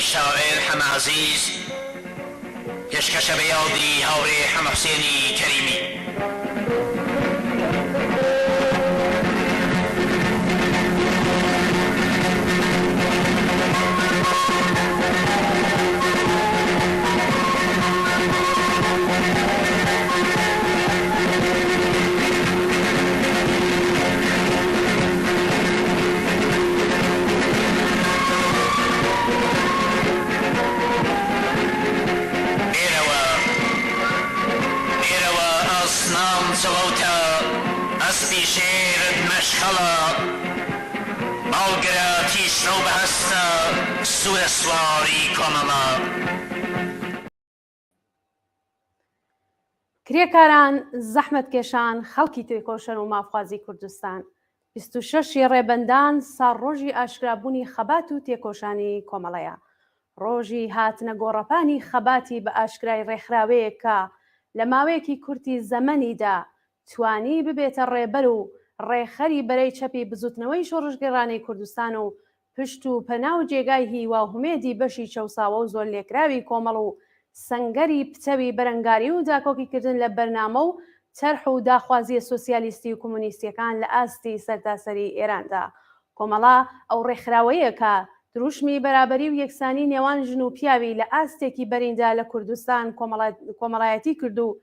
شاعر همه عزیز پیشکش به یادی هاور همه حسینی کریمی. کرێکاران، زەحمەتکێشان، خەڵکی تێکۆشەر و مافخوازی کوردستان، 26 ڕێبەندان ساڵ ڕۆژی ئاشکرابوونی خەبات و تێکۆشانی کۆمەڵەیە. ڕۆژی هاتنە گۆڕەپانی خەباتی بە ئاشکرای ڕێکخراوەیە کە لە ماوەیەکی کورتی زەمەنیدا توانی ببێتە ڕێبەر و ڕێخەری بەرەی چەپی بزوتنەوەی شۆڕژگەڕانەی کوردستان و پشت و پەناو جێگای هیوا و هومێدی بەشی چەوساوە و زۆر لێکراوی کۆمەڵ و سەنگەری پچەوی بەرەنگاری و داکۆکیکردن لە بەرنامە و تەرح و داخوازیە سۆسیالیستی و کۆمونیستیەکان لە ئاستی سەرتاسەری ئێراندا. کۆمەڵا ئەو ڕێکخراوەیە کە دروشمی بەرابەری و یەکسانی نێوان ژن و پیاوی لە ئاستێکی بەریندا لە کوردستان کۆمەڵایەتی کرد و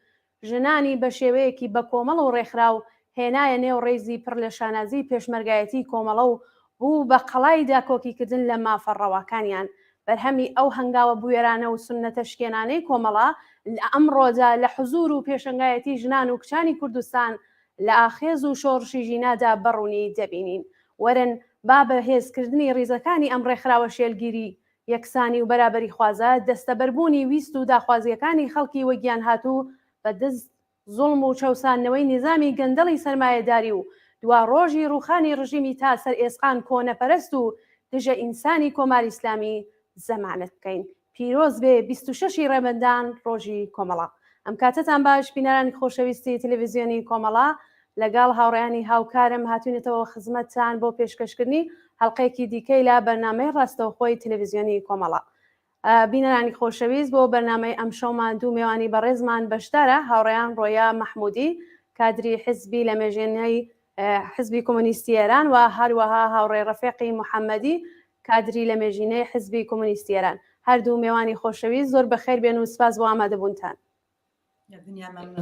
ژنانی بە شێوەیەکی بە کۆمەڵ و ڕێکخراو هێنایە نێو ڕێزی پڕ لە شانازی پێشمەرگایەتی کۆمەڵە و بوو بە قەڵای داکۆکیکردن لە مافەڕەوەکانیان. بەرهەمی ئەو هەنگاوە بوێرانە و سونەتە شکێنانەی کۆمەڵا لە ئەمڕۆدا لە حزور و پێشنگایەتی ژنان و کچانی کوردستان لە ئاخێز و شۆڕشی ژینادا بەڕوونی دەبینین. وەرن با بە هێزکردنی ڕیزەکانی ئەم ڕێکخراوە شێلگیری یەکسانی و بەرابەری خوازە دەستەبەربوونی ویست و داخوازیەکانی خەڵکی وەگیان هاتوو بە دەست زوڵم و چەوسانەوەی نظامی گەندەڵی سەرمایەداری و دوا ڕۆژی ڕوخانی ڕژیمی تا سەر ئێسقان کۆنەپەرست و دژە ئینسانی کۆماری ئیسلامی زەمانەت بکەین. پیرۆز بێ 26 ڕێبەندان ڕۆژی کۆمەڵا. ئەم کاتتان باش بینەرانی خۆشەویستی تەلەڤیزیۆنی کۆمەڵا، لەگەڵ هاوڕێیانی هاوکارم هاتوونێتەوە خزمەتتان بۆ پێشکەشکردنی هەڵقەیەکی دیکەی لە بەرنامەی ڕاستەوخۆی تەلەڤیزیۆنی کۆمەڵا. بینەرانی خۆشەویست، بۆ بەرنامەی ئەم شەومان دوو میوانی بەڕێزمان بەشدارە هاوڕێیان ڕۆیا مەحموودی، کادری حزبی لە مێژێنەی حزبی کۆمونیستی ئێران و هەروەها هاوڕێی ڕەفیقی محەممەدی، کادری لە مێژینەی حزبی کۆمونیستی ئێران. هەردوو میوانی خۆشەویست، زۆر بەخێر بێن و سپاس بۆ ئامادەبوونتان.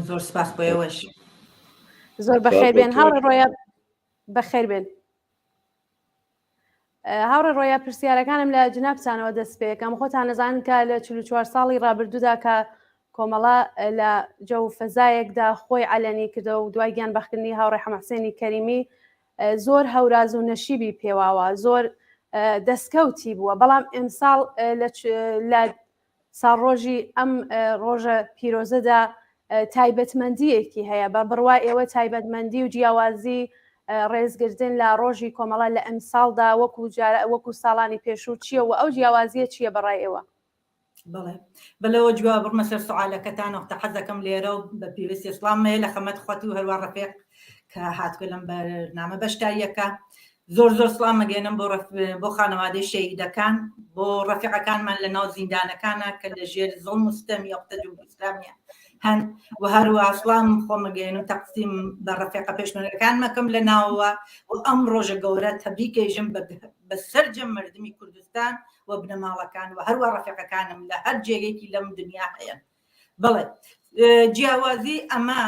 زۆر سپاس بۆ ئێوەش. زۆر بەخێر بێن هاوڕێ ڕۆیا، بەخێر بێن. هاوڕێ ڕۆیا، پرسیارەکانم لە جنابتانەوە دەست پێ یەکەم. خۆتان نەزانن کە لە 44 ساڵی ڕابردوودا کە کۆمەڵا لە جەو فەزایەکدا خۆی عەلەنی کردەوە و دوای گیانبەخکردنی هاوڕێ حەمە حوسێنی کەریمی زۆر هەوراز و نەشیبی پێواوە، زۆر دەستکەوتی بووە. بەڵام ئێمساڵ لە ساڵڕۆژی ئەم ڕۆژە پیرۆزەدا تایبەتمەندیەکی هەیە. بە بڕوای ئێوە تایبەتمەندی و جیاوازی ڕێزگرتن لە ڕۆژی کۆمەڵا لە ئەمساڵدا وەکو ساڵانی پێشوو چییە و ئەو جیاوازیە چییە بەڕای ئێوە؟ بڵێ بەلەوە جواب بڕمە سەر سوالەکەتان وەختە حەزەکەم لێرە و بە پیوەستی ئیسلامەیە لە خەمەت خۆت و هەروە ڕەفیق کە هاتووە لەم بەرنامە بەشداریەکە. زۆر سڵام مەگەێنم بۆ خانەوادەی شەهیدەکان، بۆ ڕەفیقەکانمان لە ناو زیندانەکانە کە لە ژێر زوڵم و ستەمی وەختە جمهوری ئیسلامیە هەن و هەروە سڵام خۆ مەگەێنم تەقسیم بە ڕەفیقە پێشمەرگەکان مەکەم لە ناوەوە و ئەم ڕۆژە گەورە تەبریکەیژم بە سەرجەم مردمی کوردستان و بنەماڵەکان و هەروە ڕەفیقەکانم لە هەر جێگەیەکی لەم دنیا هەیە. بڵێ جیاوازی ئەمە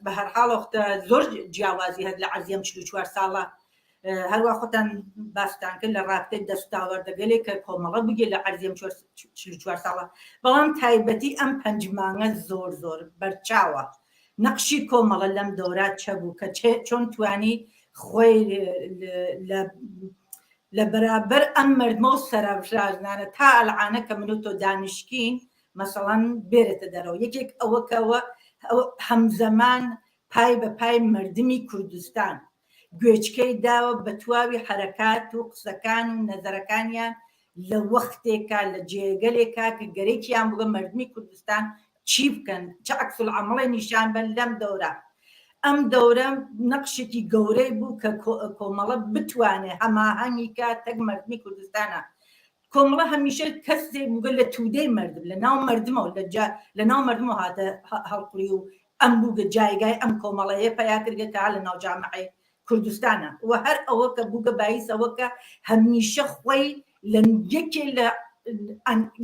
بە هەر حاڵ وەختە زۆر جیاوازی هەر لە عەرزیەم 44 ساڵە هەروە خۆتان باستان کرد لە ڕابطەی دەستاوەردەگەلێک کە کۆمەڵە بگێ لە عەرزیەم 44 ساڵە. بەڵام تایبەتی ئەم 5 مانگە زۆر بەرچاوە. نەقشی کۆمەڵە لەم دەورات چە بوو کە چۆن توانی خۆی لە بەرابەر ئەم مردمە و سەرافراژنانە تا ئەلعانە کە من و تۆ دانیشکین مەسەڵەن بێرێتە دەرەوە. یەکێک ئەوەکەوە هەمزەمان پای بە پای مردمی کوردستان گوێچکەی داوە بە تواوی حرەکات و قسەکان و نەزەرەکانیان لە وەختێکا لە جێگەلێکا کە گەرەیەکیان بووە مردمی کوردستان چی بکەن، چه عەکسولعەمەڵی نیشان بن لەم دەورە. ئەم دەورە نەقشێکی گەورەی بوو کە کۆمەڵە بتوانێت هەماهەنگی کات تەک مردمی کوردستانە کۆمەڵە هەمیشە کەسێ بگە لە توودەی مردم لە ناو مردمەوە لە ناو مردمەوە هاتە هەڵقوڵی و ئەم بووگە جایگای ئەم کۆمەڵەیە پیا کردگەکە لە ناو جامعەی کوردستانە و هەر ئەوە کە بووگە باعیس ئەوە کە هەمیشە خۆی لە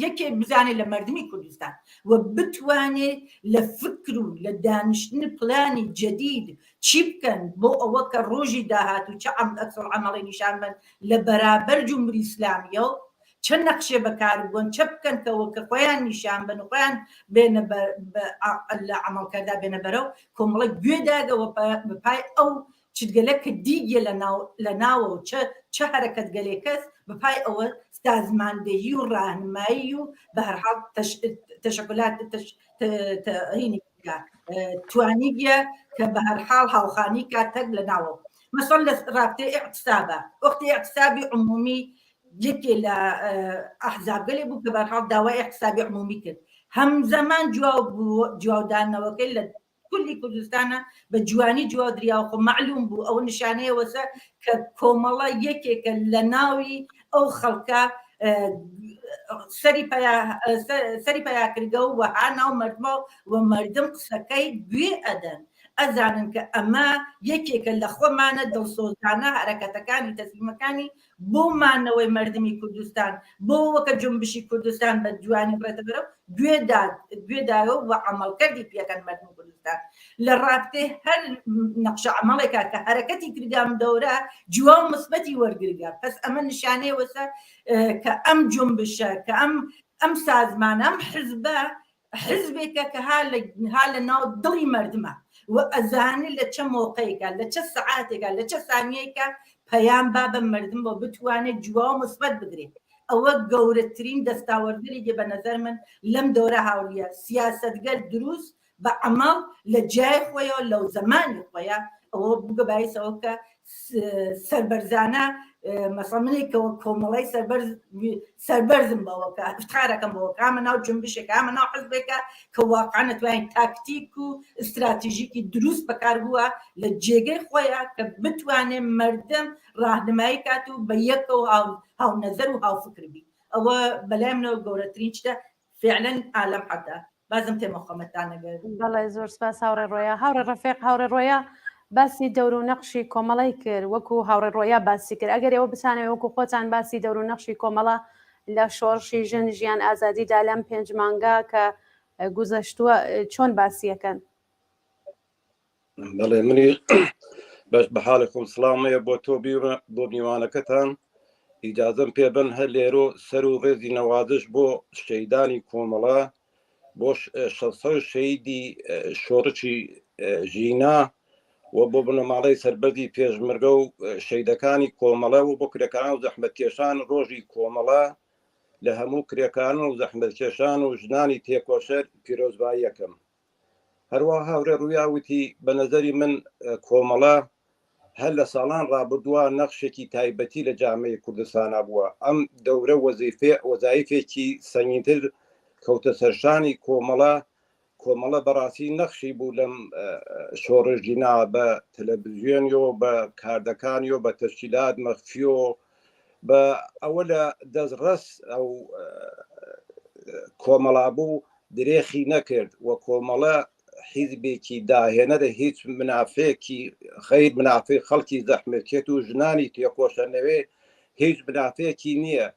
یەکێ بزانێ لە مردمی کوردستان و بتوانێ لە فکر و لە دانیشتن پلانی جدید چی بکەن بۆ ئەوە کە ڕۆژی داهات و چه ئەکسڵ عەمەڵی نیشان بن لە بەرابەر جومهوری ئیسلامیە و چەند نەخشێ بەکار بوون چه بکەن کەەوە کە خۆیان نیشان بن و خۆیان بێنە لە عەمەڵکەردا بێنە بەرەو کۆمەڵە گوێداگەوە بەپای ئەو چگەلە کە دیگە لە ناوە و چه هەرەکەت گەلێ کەس بەپای ئەوە سازماندەهی و ڕاهنمایی و بە هەرحاڵ تەشەکلات توانیگە کە بە هەرحاڵ هاوخانی کاتەک لە ناوە مەسەڵ لە رابطەی ئیقتسابە وەختی ئیقتسابی عمومی یەکێ لە ئەحزاب گەلێ بوو کە بە هەرحاڵ داوای ئیقتسابی عمومی کرد هەمزەمان جواودانەوەکەی لە کولی کوردستانە بە جوانی جوادریا خۆ معلوم بوو ئەو نیشانەیەوەسە کە کۆمەڵە یەکێکە لە ناوی ئەو خەڵکە سەری پیاکردگە و وەها ناو مردمەوە و مردم قسەکەی گوێ ئەدەن ئەزانن کە ئەمە یەکێکە لە خۆمانە دڵسۆزانە حرەکەتەکانی تەسلیمەکانی بۆمانەوەی مردمی کوردستان بۆ وەکە جنبشی کوردستان بە جوانی بڕێتە بەرەو گوێداوە و عەمەڵکردی پێکەن مردمی کوردستان لە رابطەی هەر نەقشە عەمەڵێکا کە حرەکەتی کردگام دەورە جوان مثبەتی وەرگرگا پس ئەمە نیشانەیە وەسە کە ئەم جنبشە کە ئەم سازمان ئەم حزبێکە کە ها لە ناو دڵی مردمە و ئەزانێت لە چه مۆقعێکە لە چه سەعاتێکە لە چه سانیەیەکە پەیام با بە مردم بۆ بتوانێت جوان و مثبەت بدرێت ئەوە گەورەترین دەستاوەردێکی بە نەزەر من لەم دەورە هاوڵیە سیاسەتگەر دروست بە عەمەڵ لە جای خۆیەوە لەو زەمانی خۆیە ئەوە بووگە باعیسەوە کە سەربەرزانە مەسەڵ منێکەوە کۆمەڵی سەربەرزم بەوە کە افتخارەکەم بەوە کامە ناو جنبشێکە ئامە ناو حزبێکە کە واقعا نەتوانین تاکتیک و استراتیژیکی دروست بەکار بووە لە جێگەی خۆیە کە بتوانێت مردم ڕاهنمایی کات و بە یەکەوە هاونەزەر و هاوفکر بی ئەوە بەلای منەوە گەورەترین شتە فعلەن ئالەم حەدا بازم تێمەخۆمەتان نەگەر بەڵێ زۆر سپاس هاوڕێ ڕۆیا هاوڕێ ڕەفیق هاوڕێ ڕۆیا باسی دەور و نەخشی کۆمەڵی کرد وەکو هاوڕێ ڕۆیا باسی کرد ئەگەر ئێوە بچانەوە وەکو خۆتان باسی دەور و نەخشی کۆمەڵە لە شۆڕشی ژن ژیان ئازادیدا لەم 5 مانگا کە گوزەشتووە چۆن باسیەکەن بەڵێ منی بەش بە حاڵی خۆم سڵامەیە بۆ تۆ بۆ میوانەکەتان ئیجازەم پێبن هەر لێرۆ سەر و ڕێزی نەوازش بۆ شەیدانی کۆمەڵە بۆ شەیدی شۆڕشی ژینا و بۆ بنەماڵەی سەربەردی پێشمەرگە و شەیدەکانی کۆمەڵە و بۆ کرێکان و زەحمەتکێشان ڕۆژی کۆمەڵە لە هەموو کرێکان و زەحمەتکێشان و ژنانی تێکۆشەر پیرۆزبایی یەکەم هەروە هاوڕێ ڕوویاوتی بە نەزەری من کۆمەڵە هەر لە ساڵان ڕابردووە نەخشێکی تایبەتی لە جامعەی کوردستانە بووە ئەم دەورە وەزایفێکی سەنگینتر کەوتە سەرشانی کۆمەڵە بەڕاستی نەخشی بوو لەم شۆڕژینا بە تەلەڤیزیۆنیۆ بە کاردەکانیۆ بە تەشکیلات مەخفیۆ بە ئەوە لە دەستڕەس ئەو کۆمەڵا بوو درێخی نەکرد و کۆمەڵە حیزبێکی داهێنەرە هیچ منافێکی خەیر منافێ خەڵکی زەحمەتکێت و ژنانی تێکۆشەنەوێ هیچ منافێکی نییە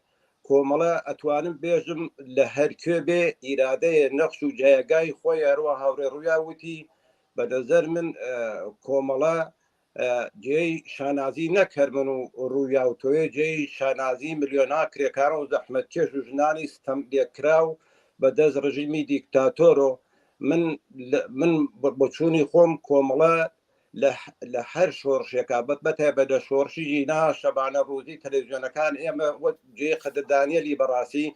کۆمەڵە ئەتوانم بێژم لە هەرکوێ بێ ئیرادەیە نەخش و جایگای خۆی هەروە هاوڕێ ڕوویاوتی بە نەزەر من کۆمەڵە جێی شانازی نەکرد من و ڕوویاوتۆیە جێی شانازی ملیۆنا کرێکارە و زەحمەتکێش و ژنانی ستەم لێکرا و بە دەست ڕژیمی دیکتاتۆرۆ من بۆچوونی خۆم کۆمەڵە لە هەر شۆڕشێکا بەتای بە لە شۆڕشی ژینا شەبانە ڕووزی تەلەڤیزیۆنەکان ئێمە جێ قەدەدانیەلی بەڕاستی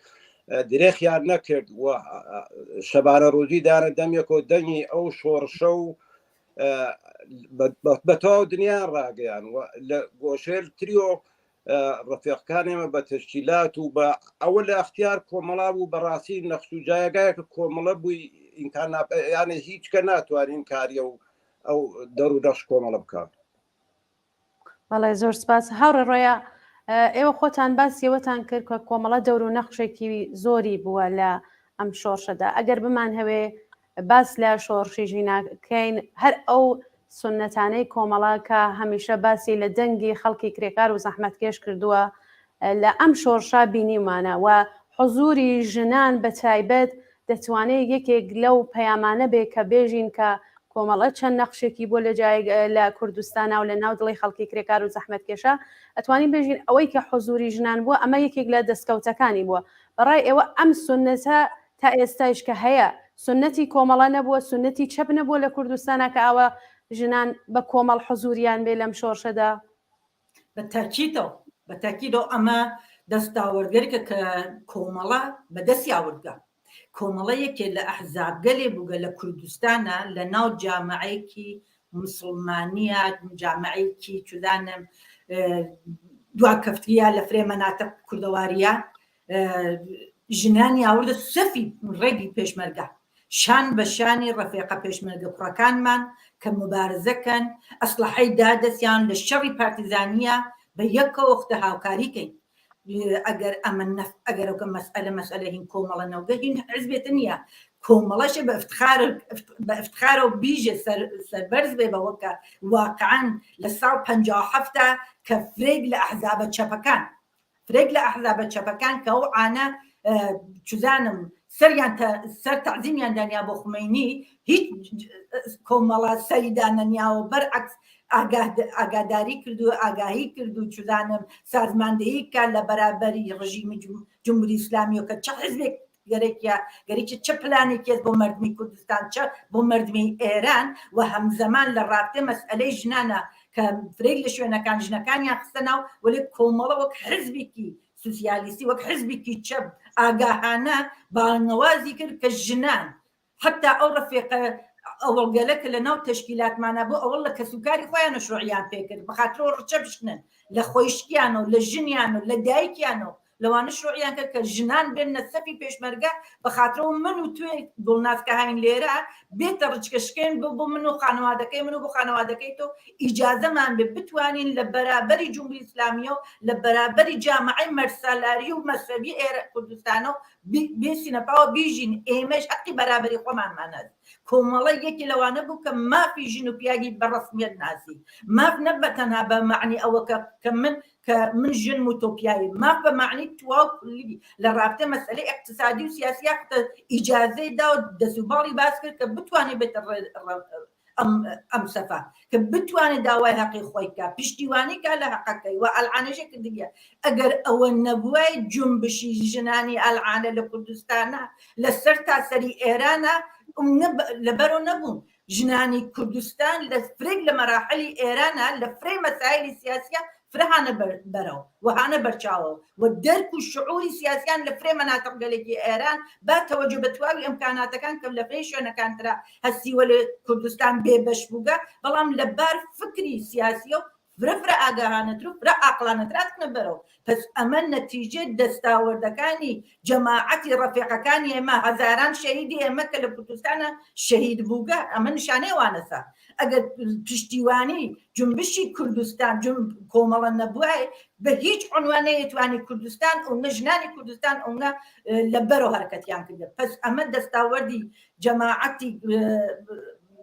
درێخیان نەکرد و شەبانە ڕووزی دانە دەمێکۆ دەنگی ئەو شۆڕشە و بە تەواو دنیان ڕاگەیان و لە گۆشێر تریۆ ڕەفیقەکان ئێمە بە تەشکیلات و بە ئەوە لە ئەختیار کۆمەڵا بوو بەڕاستی نەخش و جایگایەکە کۆمەڵە بووی ئینکان یانە هیچ کە ناتوانین کاریە و ئەو دەور و نەخش کۆمەڵە بکات بەڵێ زۆر سپاس هاوڕێ ڕۆیا ئێوە خۆتان باسیەوەتان کرد کە کۆمەڵە دەور و نەخشێکی زۆری بووە لە ئەم شۆڕشەدا. ئەگەر بمان هەوێ باس لە شۆڕشی ژیناکەین، هەر ئەو سنەتانەی کۆمەڵە کە هەمیشە باسی لە دەنگی خەڵکی کرێکار و زەحمەتکێش کردووە لە ئەم شۆڕشا بینیمانە و حضوری ژنان بە تایبەت دەتوانێت یەکێک لەو پەیامانە بێ کە بێژین کە کۆمەڵە چەند نەخشێکی بۆ لە کوردستانە و لە ناو دڵی خەڵکی کرێکار و زەحمەتکێشە ئەتوانین بێژین ئەوەی کە حضوری ژنان بووە ئەمە یەکێک لە دەستکەوتەکانی بووە. بەڕای ئێوە ئەم سنەتە تا ئێستایش کە هەیە سنەتی کۆمەڵە نەبووە، سنەتی چەپ نەبووە لە کوردستانە کە ئەوە ژنان بە کۆمەڵ حضوریان بێ لەم شۆڕشەدا؟ بە تاکیدەوە ئەمە دەستاوەردگەرێکە کە کۆمەڵە بەدەستیاوردگە. کۆمەڵە یەکێ لە ئەحزاب گەلێ بووگە لە کوردستانە لە ناو جامعەیەکی مسلمانیە، جامعەیەکی چودانم دواکەفتیە لە فرێمەناتە کوردەواریە، ژنانی ئاوردە سەفی ڕێگی پێشمەرگە، شان بە شانی ڕەفێقە پێشمەرگە کوڕەکانمان کە مبارزەکەن، ئەسلحەی دادەستیان لە شەڕی پارتیزانیە بە یەکەوە وەختە هاوکاریکەین. ئەگەر ئەوکە مەسئلە هین کۆمەڵە نەوگە هین حزبێتە نییە، کۆمەڵەشە بە افتخارە و بیژە سەربەرز بێ بەوەکە واقعاً لە ساڵ 57 کە فرێک لە ئەحزابە چەپەکان کە ئەو ئانە چزانم سەر تەعزیمیان دانیا بۆ خومینی، هیچ کۆمەڵە سەریدانەنیاوە بەرعەکس ئاگاداری کردو، ئاگاهی کردو، چزانم سازماندهی کە لە بەرابەری ڕژیمی جمهوری ئیسلامیەوە کە چه حزبێک گەرێکی چه پلانێکێت بۆ مردمی کوردستان، چه بۆ مردمی ئێران و هەمزەمان لە ڕابطێ مەسئلەی ژنانە کە فرێک لە شوێنەکان ژنەکانیان خستە ناو، وەلێ کۆمەڵە وەک حزبێکی سوسیالیستی، وەک حزبێکی چەپ ئاگاهانە باڵنەوازی کرد کە ژنان حتا ئەو ڕەفێقە ئەوەڵگەلەکە لە ناو تەشکیلاتمانە بۆ ئەوڵ لە کەسوکاری خۆیانە شروعیان پێکرد بەخاطرەوە ڕچە بشنن لە خۆیشتیان و لە ژنیان و لە دایکیانەوە لەوانە شروعیان کرد کە ژنان بێنە سەفی پێشمەرگە بەخاطرەوە من و توێ دڵناسکە هاین لێرە بێتە ڕچکەشکێن بۆ من و خانەوادەکەی من و بۆ خانەوادەکەی تۆ ئیجازەمان بێ بتوانین لە بەرابەری جمهوری ئیسلامیە و لە بەرابەری جامعەی مەرسەلاری و مەسەبی ئێرە کوردستانە و بێسینەپاوە بیژین ئێمەش حەقی بەرابەری خۆمانمانەت. کۆمەڵە یەکی لەوانە بوو کە مافی ژن و پیاگی بەڕەسمیەت ناسی، ماف نەبە تەنها بە معنی ئەوە کە من ژن و تۆ پیاوی، ماف بە معنی تواو کلی لە ڕابطە مەسئلەی اقتصادی و سیاسی ئیجازەی دا و دەسوباڵی باس کرد کە بتوانێت بێتە ئەم سەفا، کە بتوانێت داوای حەقی خۆی کە پشتیوانی کا لە حەقەکەی و ئەلعانەشێک دیگە. ئەگەر ئەوە نەبووای جنبشی ژنانی ئەلعانە لە کوردستانە لەسەر تاسەری ئێرانە لەبەرەوە نەبوون. ژنانی کوردستان لە فرێک لە مەراحلی ئێرانە لە فرێ مەسائلی سیاسیە فرهانە بەرەوە وهانە بەرچاوە و دەرک و شعوری سیاسیان لە فرێ مەناتق گەلێکی ئێران با تەوەجه بە تواوی ئەمکاناتەکان کە لە فرێ شوێنەکانترا هەستیوە لە کوردستان بێبەش بووگە، بەڵام لەبار فکری سیاسیە و فرە ئاگاهانەتر و فرە ئاقلانەتراتکنە بەرەوە. پس ئەمە نەتیجە دەستاوەردەکانی جەماعەتی ڕەفێقەکانی ئێمە، هەزاران شەهیدی ئێمە کە لە کوردستانە شەهید بووگە، ئەمە نیشانەی وانەسا. ئەگەر پشتیوانی جنبشی کوردستان کۆمەڵە نەبووە بە هیچ عنوانەیە توانی کوردستان ئەوە ژنانی کوردستان ئەوە لەبەرەوە هەرکەتیان کردە. پس ئەمە دەستاوەردی جەماعەتی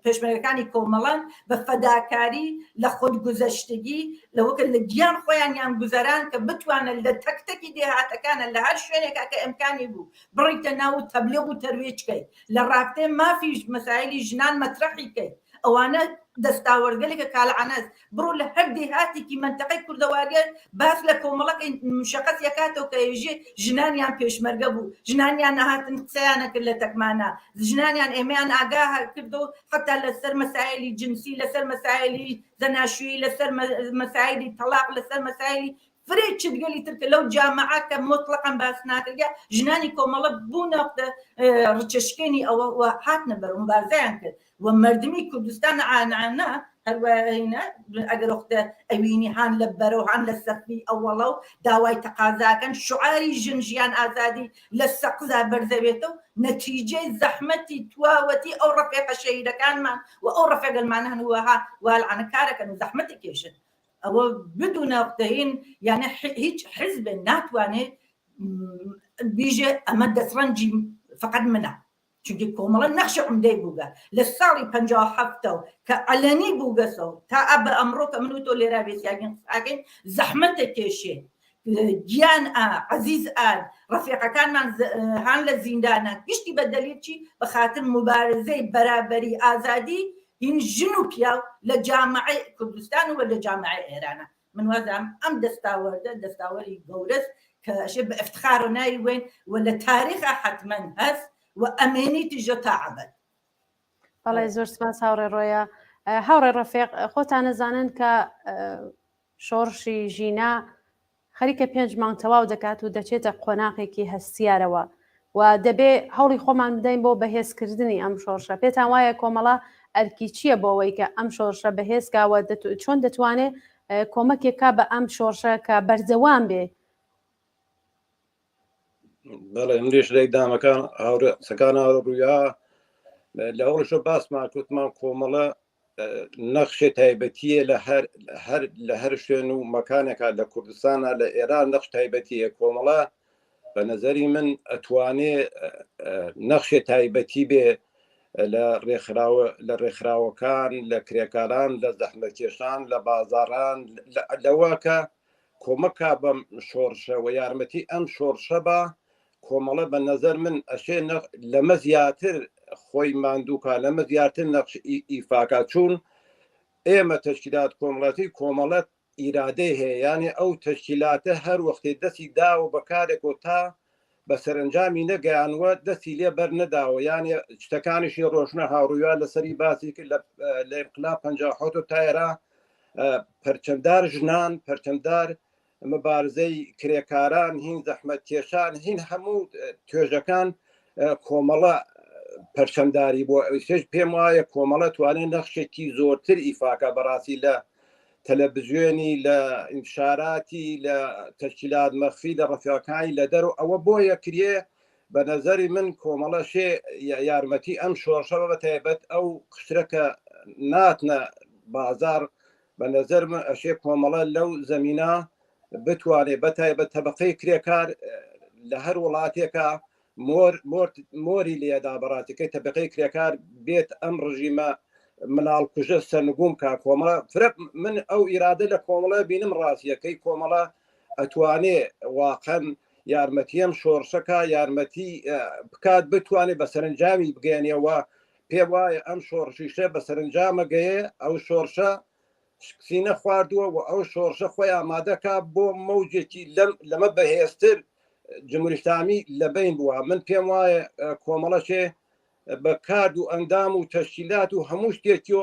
پێشمەرگەکانی کۆمەڵان بە فەداکاری لە خۆدگوزەشتگی لەوەکە لە گیان خۆیان یان گوزەران کە بتوانن لە تەکتەکی دێهاتەکانە لە هەر شوێنێکا کە ئەمکانی بوو بڕیتە ناو تەبلیغ و تەرویجکەی لە ڕابطەی مافی مەسائلی ژنان مەترەحیکەی. ئەوانە دەستاوەرگەلێکە کاڵعانەز بڕۆ لە هەر دێهاتێکی منتەقەی کوردەواریە باس لە کۆمەڵەکەی مشەقەت یەکاتەوە کە ئێژێ ژنانیان پێشمەرگە بوو، ژنانیان نەهاتن قسەیانە کرد لە تەکمانە، ژنانیان ئێمەیان ئاگاه کردو حتا لەسەر مەسائلی جنسی، لەسەر مەسائلی زەناشویی، لەسەر مەسائلی تەلاق، لەسەر مەسائلی فرێ چگەلی ترکە لەو جامعە کە مطلقاً باس ناکرد ژنانی کۆمەڵە بوونە ڕچەشکێنی ئەوە هاتنە بەر مبارزەیان کرد و مردمی کوردستان عانانە هەروەهینە ئەگەر وەختە ئەوینی هان لە بەرەو هان لە سەفی ئەوەڵە و داوای تەقازاکەن شعاری ژن ژیان ئازادی لە سەقزا بەرزەوێتە و نەتیجەی زەحمەتی تواوەتی ئەو ڕەفێقە شەهیدەکانمان و ئەو ڕەفێقەلمانە هەنووەها والعانەکارەکەن و زەحمەتی کێشن. ئەوە بدون نەقتەین یانە هیچ حزب ناتوانێت بیژێ ئەمە دەستڕەنجی فقط منە چونکی کۆمەڵە نەخشە عمدەی بووگە لە ساڵی 57 کە ئەلەنی بووگەسەوە تا ئەبە ئەمڕۆ کە من و تۆ لێرا بێسیاگەین قساکەین زەحمەتە کێشێ گیان عەزیز ئال ڕەفیقەکانمان هەن لە زیندانە گشتی بە دەلیل چی بە خاتر مبارزەی بەرابەری ئازادی هین ژن و پیاو لە جامعەی کوردستان و لە جامعەی ئێرانە من وازم ئەم دەستاوەردە دەستاوەری گەورەست کە ئەشێ بە ئفتخار و ناوی وێن و لە تاریخە حتمەن هەست و ئەمێنی تژە تا عەبەد. بەڵێ زۆر سپاس هاوڕێ ڕۆیە. هاوڕێ ڕەفیق خۆتان نەزانن کە شۆڕشی ژینا خەریکە 5 مانگ تەواو دەکات و دەچێتە قۆناغێکی هەستیارەوە و دەبێ هەوڵی خۆمان بدەین بۆ بەهێزکردنی ئەم شۆڕشە. پێتان وایە کۆمەڵە ئەرکی چییە بۆ ئەوەی کە ئەم شۆڕشە بەهێزکاوە چۆن دەتوانێت کۆمەکێکا بە ئەم شۆڕشە کە بەردەوام بێ؟ بەڵێ منیش لەی دامەکان سەکان هاوڕوویا لە ئەوڵشە باسمان کوتمان کۆمەڵە نەخشێ تایبەتیە لە هەر شوێن و مەکانێکا لە کوردستانە لە ئێران نەخش تایبەتیە کۆمەڵە بە نەزەری من ئەتوانێ نەخشێ تایبەتی بێ لە ڕێکخراوەکان لە کرێکاران لە زەحمەتکێشان لە بازاڕان لەوەکە کۆمەکە بەم شۆڕشە و یارمەتی ئەم شۆڕشە بە کۆمەڵە بە نەزەر من ئەشێ لەمە زیاتر خۆی ماندووکە لەمە زیاتر نەخش ئیفاکە چوون ئێمە تەشکیلات کۆمەڵەتی کۆمەڵەت ئیرادەی هەیە یعنی ئەو تەشکیلاتە هەر وەختی دەستی داوە بەکارێک و تا بە سەرنجامی نەگەیانوە دەستی لێ بەر نەداوە یعنی شتەکانیشی ڕۆژنە هاوڕوویا لەسەری باسی کرد لە ئینقلاب 57 تا ئێرا پەرچەمدار ژنان پەرچەمدار مبارزەی کرێکاران هین زەحمەتکێشان هین هەموو توێژەکان کۆمەڵە پەرچەمداری بۆ ئەوش پێم وایە کۆمەڵە توانێت نەخشێکی زۆرتر ئیفاکە بەڕاستی لە تەلەڤیزیۆنی لە ئینشاراتی لە تەشکیلات مەخفی لە ڕەفیقەکانی لە دەرەوە ئەوە بۆیە کرێ بە نەزەری من کۆمەڵە شێ یارمەتی ئەم شۆڕشەوە بە تایبەت ئەو قشرەکە ناتنە بازار بە نەزەر من ئەشێ کۆمەڵە لەو زەمینە بتوانێت بە تایبەت تەبەقەی کرێکار لە هەر وڵاتێکە مۆری لێدا بەڕاتەکەی تەبقەی کرێکار بێت ئەم ڕژیمە مناڵ کوژە سەرنگوم کا کۆمەڵە فرق من ئەو ئیرادە لە کۆمەڵە بینم ڕاستیەکەی کۆمەڵە ئەتوانێ واقعەن یارمەتیم شۆڕشەکە یارمەتی بکات بتوانێت بە سەرنجامی بگەێنێەوە پێ وایە ئەم شۆڕشیشە بە سەرنجامە گەیە ئەو شۆڕشە سینە خواردووە و ئەو شۆڕشە خۆی ئامادەکە بۆ مەوجێکی لەمە بەهێزتر جمهوری ئیسلامی لەبین بووە من پێم وایە کۆمەڵەشێ بە کارد و ئەندام و تەشکیلات و هەموو شتێکی و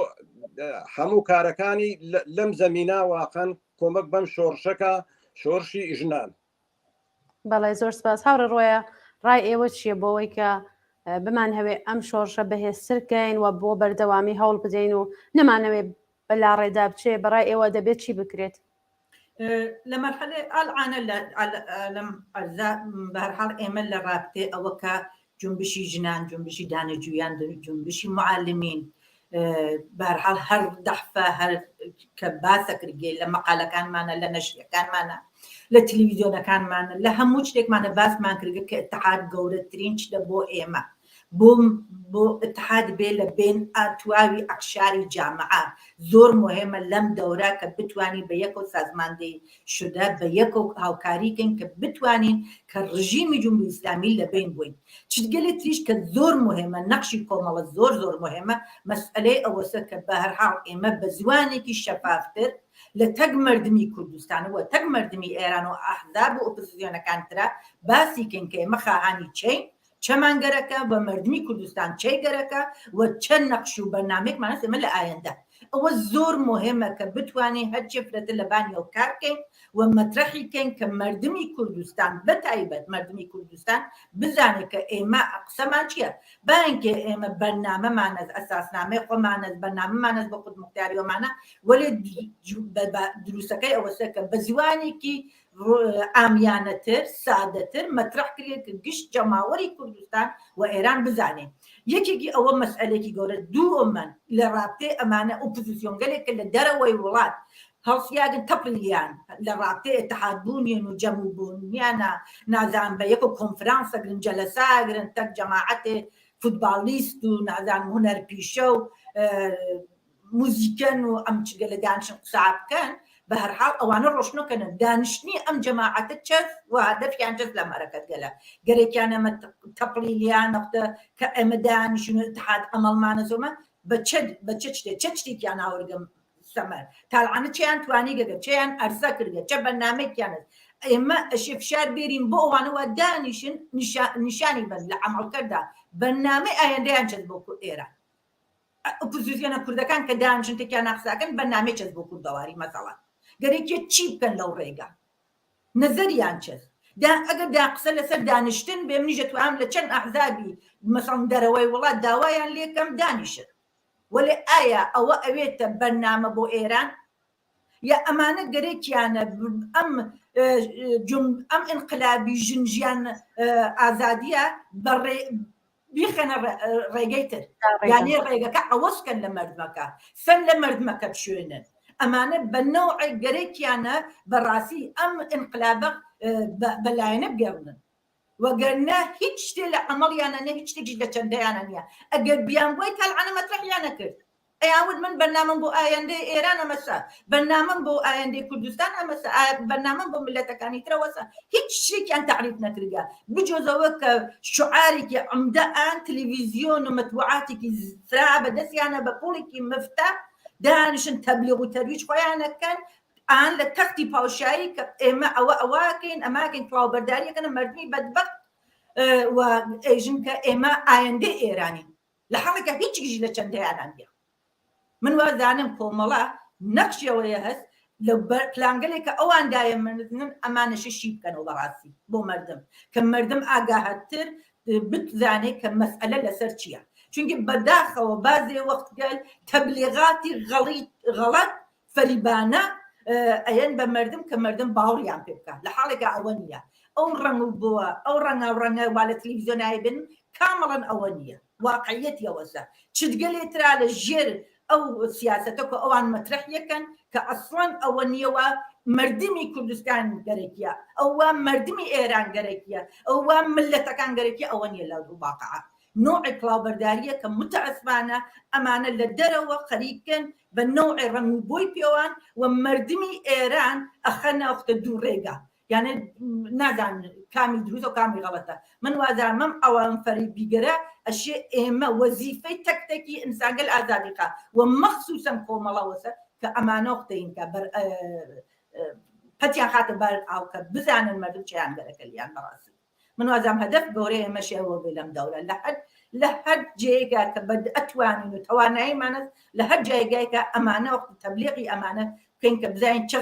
هەموو کارەکانی لەم زەمینە واقعەن کۆمەک بەم شۆڕشەکە شۆڕشی ژنان. بەڵێ زۆر سپاس هاوڕێ ڕۆیە ڕای ئێوە چییە بۆەوەی کە بمان هەوێ ئەم شۆڕشە بەهێزترکەین و بۆ بەردەوامی هەوڵ بدەین و نەمانەوێ بەلا ڕێدا بچێ بەڕای ئێوە دەبێت چی بکرێت؟ لە مەرحەلەی ئالعانە لەم بەهەرحاڵ ئێمە لە ڕابطێ ئەوە کە جنبشی ژنان جنبشی دانەجویان جنبشی معالمین بەهەرحاڵ هەر دەحفە هەر کە باسەکرگێ لە مەقالەکانمانە لە نەشریەکانمانە لە تەلەڤیزیۆنەکانمانە لە هەموو شتێکمانە باسمان کردگە کە ئیتحاد گەورەترین شتە بۆ ئێمە بۆ اتحاد بێ لە بین ئاتواوی ئەقشاری جامعە زۆر مهمە لەم دەورە کە بتوانین بە یەک و سازماندەی شدە بە یەک و هاوکاریکەین کە بتوانین کە ڕژیمی جمهوری ئیسلامی لەبین بووین چگەلی تریش کە زۆر مهمە نەقشی کۆمەڵە زۆر مهمە مەسئلەی ئەوەسە کە بە هەرحاڵ ئێمە بە زوانێکی شەفافتر لە تەک مردمی کوردستانەوە تەک مردمی ئێران و ئەحزاب و ئۆپۆزیسیۆنەکانترا باسی کەین کە ئێمە خاهانی چین چەمانگەرەکە بە مردمی کوردستان چێگەرەکە و چەند نەقش و بەرنامێکمان ئێمە لە ئایندە ئەوە زۆر مهمە کە بتوانین هەر جێفرەتە لە بانیەوە کارکەین و مەترەحیکەین کە مردمی کوردستان بەتایبەت مردمی کوردستان بزانێت کە ئێمە قسەمان چییە باینکە ئێمە بەرنامەمانە ئەساسنامەی خۆمانە بەرنامەمانە بە خودمختاریۆمانە وەلێ دروستەکەی ئەوەسە کە بە زیوانێکی ئامیانەتر سادەتر مەترەح کرێت کە گشت جەماوەری کوردستان و ئێران بزانێ یەکێکی ئەوە مەسئلێکی گەورە دووەمەن لە ڕابطەی ئەمانە ئۆپۆزیسیۆن گەلێک کە لە دەرەوەی وڵات هەڵسیاگن تەپڵیان لە ڕابطەی اتحاد بوونیان و جەمع بوونیانە نازان بە یەک کۆنفرانسەگرن جەلەساگرن تەک جەماعەتێ فوتبالیست و نازان هونەر پیشە و موزیکەن و ئەم چگە لە دانیشن قسا بکەن بە هەرحاڵ ئەوانە ڕۆشنەکەنن دانیشتنی ئەم جەماعەتە چەس و هەدەفیان چەس لە مەرەکەت گەلە گەرێکیان ئەمە تەپڵی لیان نەختە کە ئێمە دانیشن و اتحاد ئەمەڵمانە زۆمە بە چ شتێکیان هاوردەم سەمەر تاڵعانە چیان توانی گەگە چیان ئەرسە کردگە چە بەرنامەیەکیانت ئێمە ئەشێ فشار بێرین بۆ ئەوانەوە دانیشن نیشانی بن لە عەمەڵکەردا بەرنامەی ئایندەیان چەس بۆ ئێران ئۆپۆزیسیۆنە کوردەکان کە دانیشن تێکیان ناقساکەن بەرنامەی چەس بۆ کوردەواری مەسەڵەن گەرێکی چی بکەن لەو ڕێگە نەزەریان چەس ئەگەر دا قسە لەسەر دانیشتن بێ منیژە توام لە چەند ئەحزابی مەسەڵەن دەرەوەی وڵات داوایان لێکەم دانیشن وەلێ ئایا ئەوە ئەوێتە بەرنامە بۆ ئێران یا ئەمانە گەرێکیانە ئەم ئینقلابی ژنجیان ئازادیە بیخەنە ڕێگەی تر یانی ڕێگەکە ئەوەسکەن لە مەردمەکە سەن لە مەردمەکە بشوێنن ئەمانە بە نەوعی گەرێکیانە بەڕاستی ئەم ئینقلابە بەلایەنە بگەڕنن وەگەرنە هیچ شتێ لە عەمەڵیانە نە هیچ شتێکی لە چەندەیانە نییە ئەگەر بیان بۆی تاڵعانە مەترەحیانە کرد ئەیاود من بەرنامەم بۆ ئایندەی ئێران ئەمەسە بەرنامەم بۆ ئایندەی کوردستان ئەمەسە بەرنامەم بۆ ملەتەکانی ترەوەسە هیچ شتێکیان تعریف نەکردگە بجۆزەوە کە شعارێکی عمدە ئان تەلەڤیزیۆن و مەتبوعاتێکی زرا بەدەستیانە بە پوڵێکی مفتە دانیشن تەبلیغ و تەرویج خۆیانەکەن ئان لە تەختی پاوشایی کە ئێمە ئەواکەین ئەماکەین کڵاوبەرداریەکەن مەردمی بەدبەخت و ئێژن کە ئێمە ئایندەی ئێرانین لە حاڵێکە هیچیش لە چەندەیانان بێ من وازانم کۆمەڵە نەخشیەوەیە هەست لە پلانگەلێکە ئەوان دایەمەندن ئەمانەشە شی بکەنەوە بەڕاستی بۆ مەردم کە مەردم ئاگاهەتر بتزانێت کە مەسئلە لەسەر چییە چونکە بەداخەوە بازێ وەختگەل تەبلیغاتی غەڵەت فەریبانە ئەیەن بە مەردم کە مەردم باوەڕیان پێ بکات لە حاڵێکە ئەوە نییە ئەو ڕەنگ بووە ئەو ڕەنگە وا لە تەلەڤیزیۆنایی بن کامەڵەن ئەوە نییە واقعیەتیەوەسە چتگەلێترا لە ژێر ئەو سیاسەتە کە ئەوان مەترەحیەکەن کە ئەسڵەن ئەوە نییەوە مردمی کوردستان گەرەکیە ئەوە مردمی ئێران گەرەکیە ئەوە ملەتەکان گەرەکی ئەوە نییە لە واقعە نوعی کڵاوبەرداریە کە متەئەسفانە ئەمانە لە دەرەوە خەریکن بە نوعی ڕەنگبووی پێوان و مردمی ئێران ئەخەنە وەختە دوو ڕێگە یعنی نازان کامی دروست و کامی غەڵەتە من وازانم ئەوان فەریبیگەرە ئەشێ ئێمە وەزیفەی تەکتێکی ئینسانگەل ئازادیقا و مەخسوسم کۆمەڵەوەسە کە ئەمانە وەختەین کە پەتیان خاتە بەر ئاوکە بزانن مەردم چیان گەرەکەلیان بەڕاستی من وازام هەدەف گەورەی ئێمەشەوە بێ لەم دەورە لە هەر جێگا کە ئەتوانین و تواناییمانە لە هەر جایگایکە ئەمانە وەخت تەبلیغی ئەمانە بکەین کە بزانین چ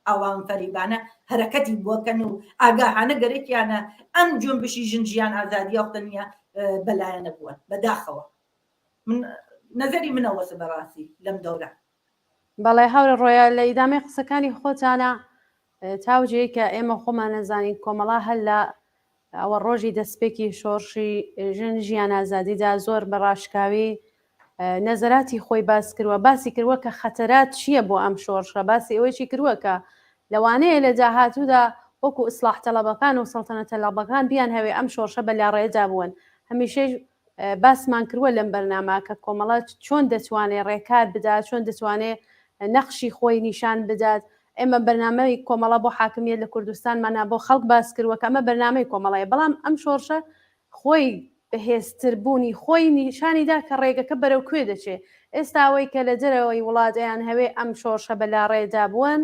ئەوان فەریبانە هەرەکەتی بۆکەن و ئاگاهانە گەرێکیانە ئەم جۆنبشی ژنجیان ئازادی وەختە نییە بەلایەنە بوون بەداخەوە من نەزەری منەوەسە بەڕاستی لەم دەورە بەڵێ هەورە ڕۆیە لە ئیدامەی قسەکانی خۆتانە تاوجەیە کە ئێمە خۆمان نەزانین کۆمەڵا هەل لە ئەوە ڕۆژی دەستپێکی شۆڕشی ژن ژیان ئازادیدا زۆر بەڕاشکاوی نەزەراتی خۆی باس کردووە باسی کردووە کە خەتەرات چییە بۆ ئەم شۆڕشە باسی ئەوەیکی کردووە کە لەوانەیە لە داهاتوودا وەکو ئیسلاح تەڵەبەکان و سەڵتەنە تەڵەبەکان بیان هەوێ ئەم شۆڕشە بەلاڕێدا بوون هەمیشەی باسمان کردووە لەم بەرنامە کە کۆمەڵە چۆن دەتوانێت ڕێکار بدات چۆن دەتوانێت نەخشی خۆی نیشان بدات ئێمە بەرنامەی کۆمەڵە بۆ حاکمیت لە کوردستانمانە بۆ خەڵک باس کردووە کە ئەمە بەرنامەی کۆمەڵەیە بەڵام ئەم شۆڕشە خۆی بەهێزتربوونی خۆی نیشانیدا کە ڕێگەکە بەرەو کوێ دەچێت ئێستا ئەوەی کە لە دەرەوەی وڵاتیان هەوێ ئەم شۆڕشە بەلاڕێدا بوون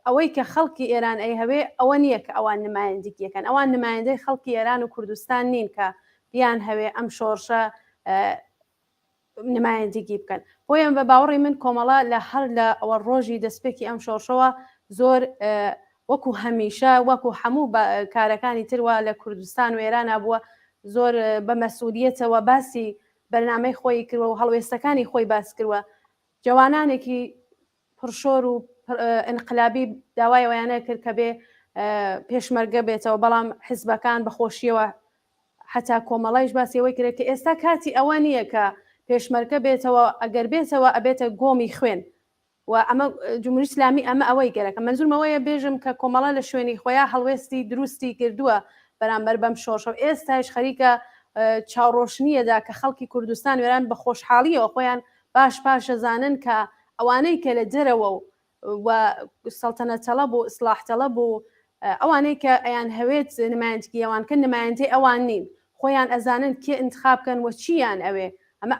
ئەوەی کە خەڵکی ئێران ئەی هەوێ ئەوە نییە کە ئەوان نمایندگیەکەن ئەوان نمایندەی خەڵکی ئێران و کوردستان نین کە بیان هەوێ ئەم شۆڕشە نمایندگی بکەن بۆیە بە باوەڕی من کۆمەڵە لە هەر لە ئەوە ڕۆژی دەستپێکی ئەم شۆڕشەوە زۆر وەکو هەمیشە وەکو هەموو کارەکانی تروا لە کوردستان و ئێران بووە زۆر بە مەسئولیەتەوە باسی بەرنامەی خۆی کردوە و هەڵوێستەکانی خۆی باس کردوە جوانانێکی پرشۆر و ئینقلابی داوای ئەویانە کرد کە بێ پێشمەرگە بێتەوە بەڵام حیزبەکان بەخۆشیەوە حتا کۆمەڵایش باسی ئەوەی کرێت کە ئێستا کاتی ئەوە نییە کە پێشمەرگە بێتەوە ئەگەر بێتەوە ئەبێتە گۆمی خوێن و ئەمە جمهوری ئیسلامی ئەمە ئەوەی گەرەکە منزورمەوەیە بێژم کە کۆمەڵە لە شوێنی خۆیان هەڵوێستی دروستی کردووە بەرامبەر بەم شۆڕشە ئێستاش خەریکە چاوڕۆشنیەدا کە خەڵکی کوردستان وێران بە خۆشحاڵیەوە خۆیان باش ئەزانن کە ئەوانەی کە لە دەرەوە و سەڵتەنەتەڵە بوو ئیسلاحتەڵە بوو ئەوانەی کە ئەیان هەوێت نمایەندگی ئەوان کە نمایەندەی ئەوان نین خۆیان ئەزانن کێ انتخابکەن و چیان ئەوێ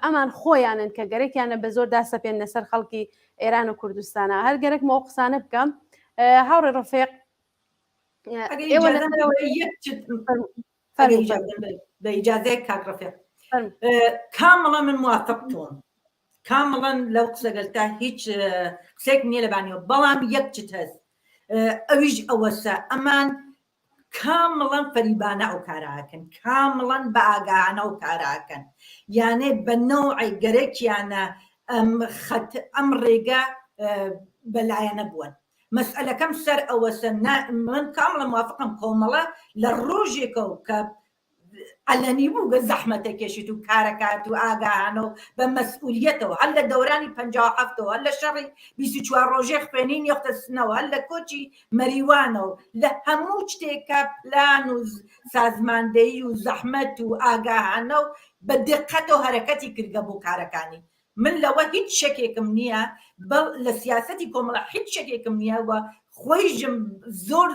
ئەمان خۆیانن کە گەرەکیانە بە زۆر داسەپێن لەسەر خەڵکی ئێران و کوردستانە هەر گەرەک مەوە قسانە بکەم هاوڕێ ڕەفیق بإجازة كاك رفيق كاملا من موافقتهم كاملا لو قصة قلتها هيك قصيك نيلة بانيو بلام يكتت هز أويج أوسا أمان كاملا فريبانا وكاراكن كاملا باقانا وكاراكن يعني بالنوع قريك يعني أمريكا بلايا نبوان مسألة كم سر أوسا من كاملا موافقهم كوملا للروجي كوكب علني بوق الزحمة كيشتو كاركات وآقاهانو بمسؤوليته هلا دوراني 57 هلا شري بيسوچوا روجيخ بينين يختصنو هلا كوچي مريوانو لهموش تيكا بلان سازماندهي وزحمة وآقاهانو بدقته حركتي كرقبو كاركاني من لو هيت شكيكم نيا بل لسياستكم لا هيت شكيكم نيا وخويجم زور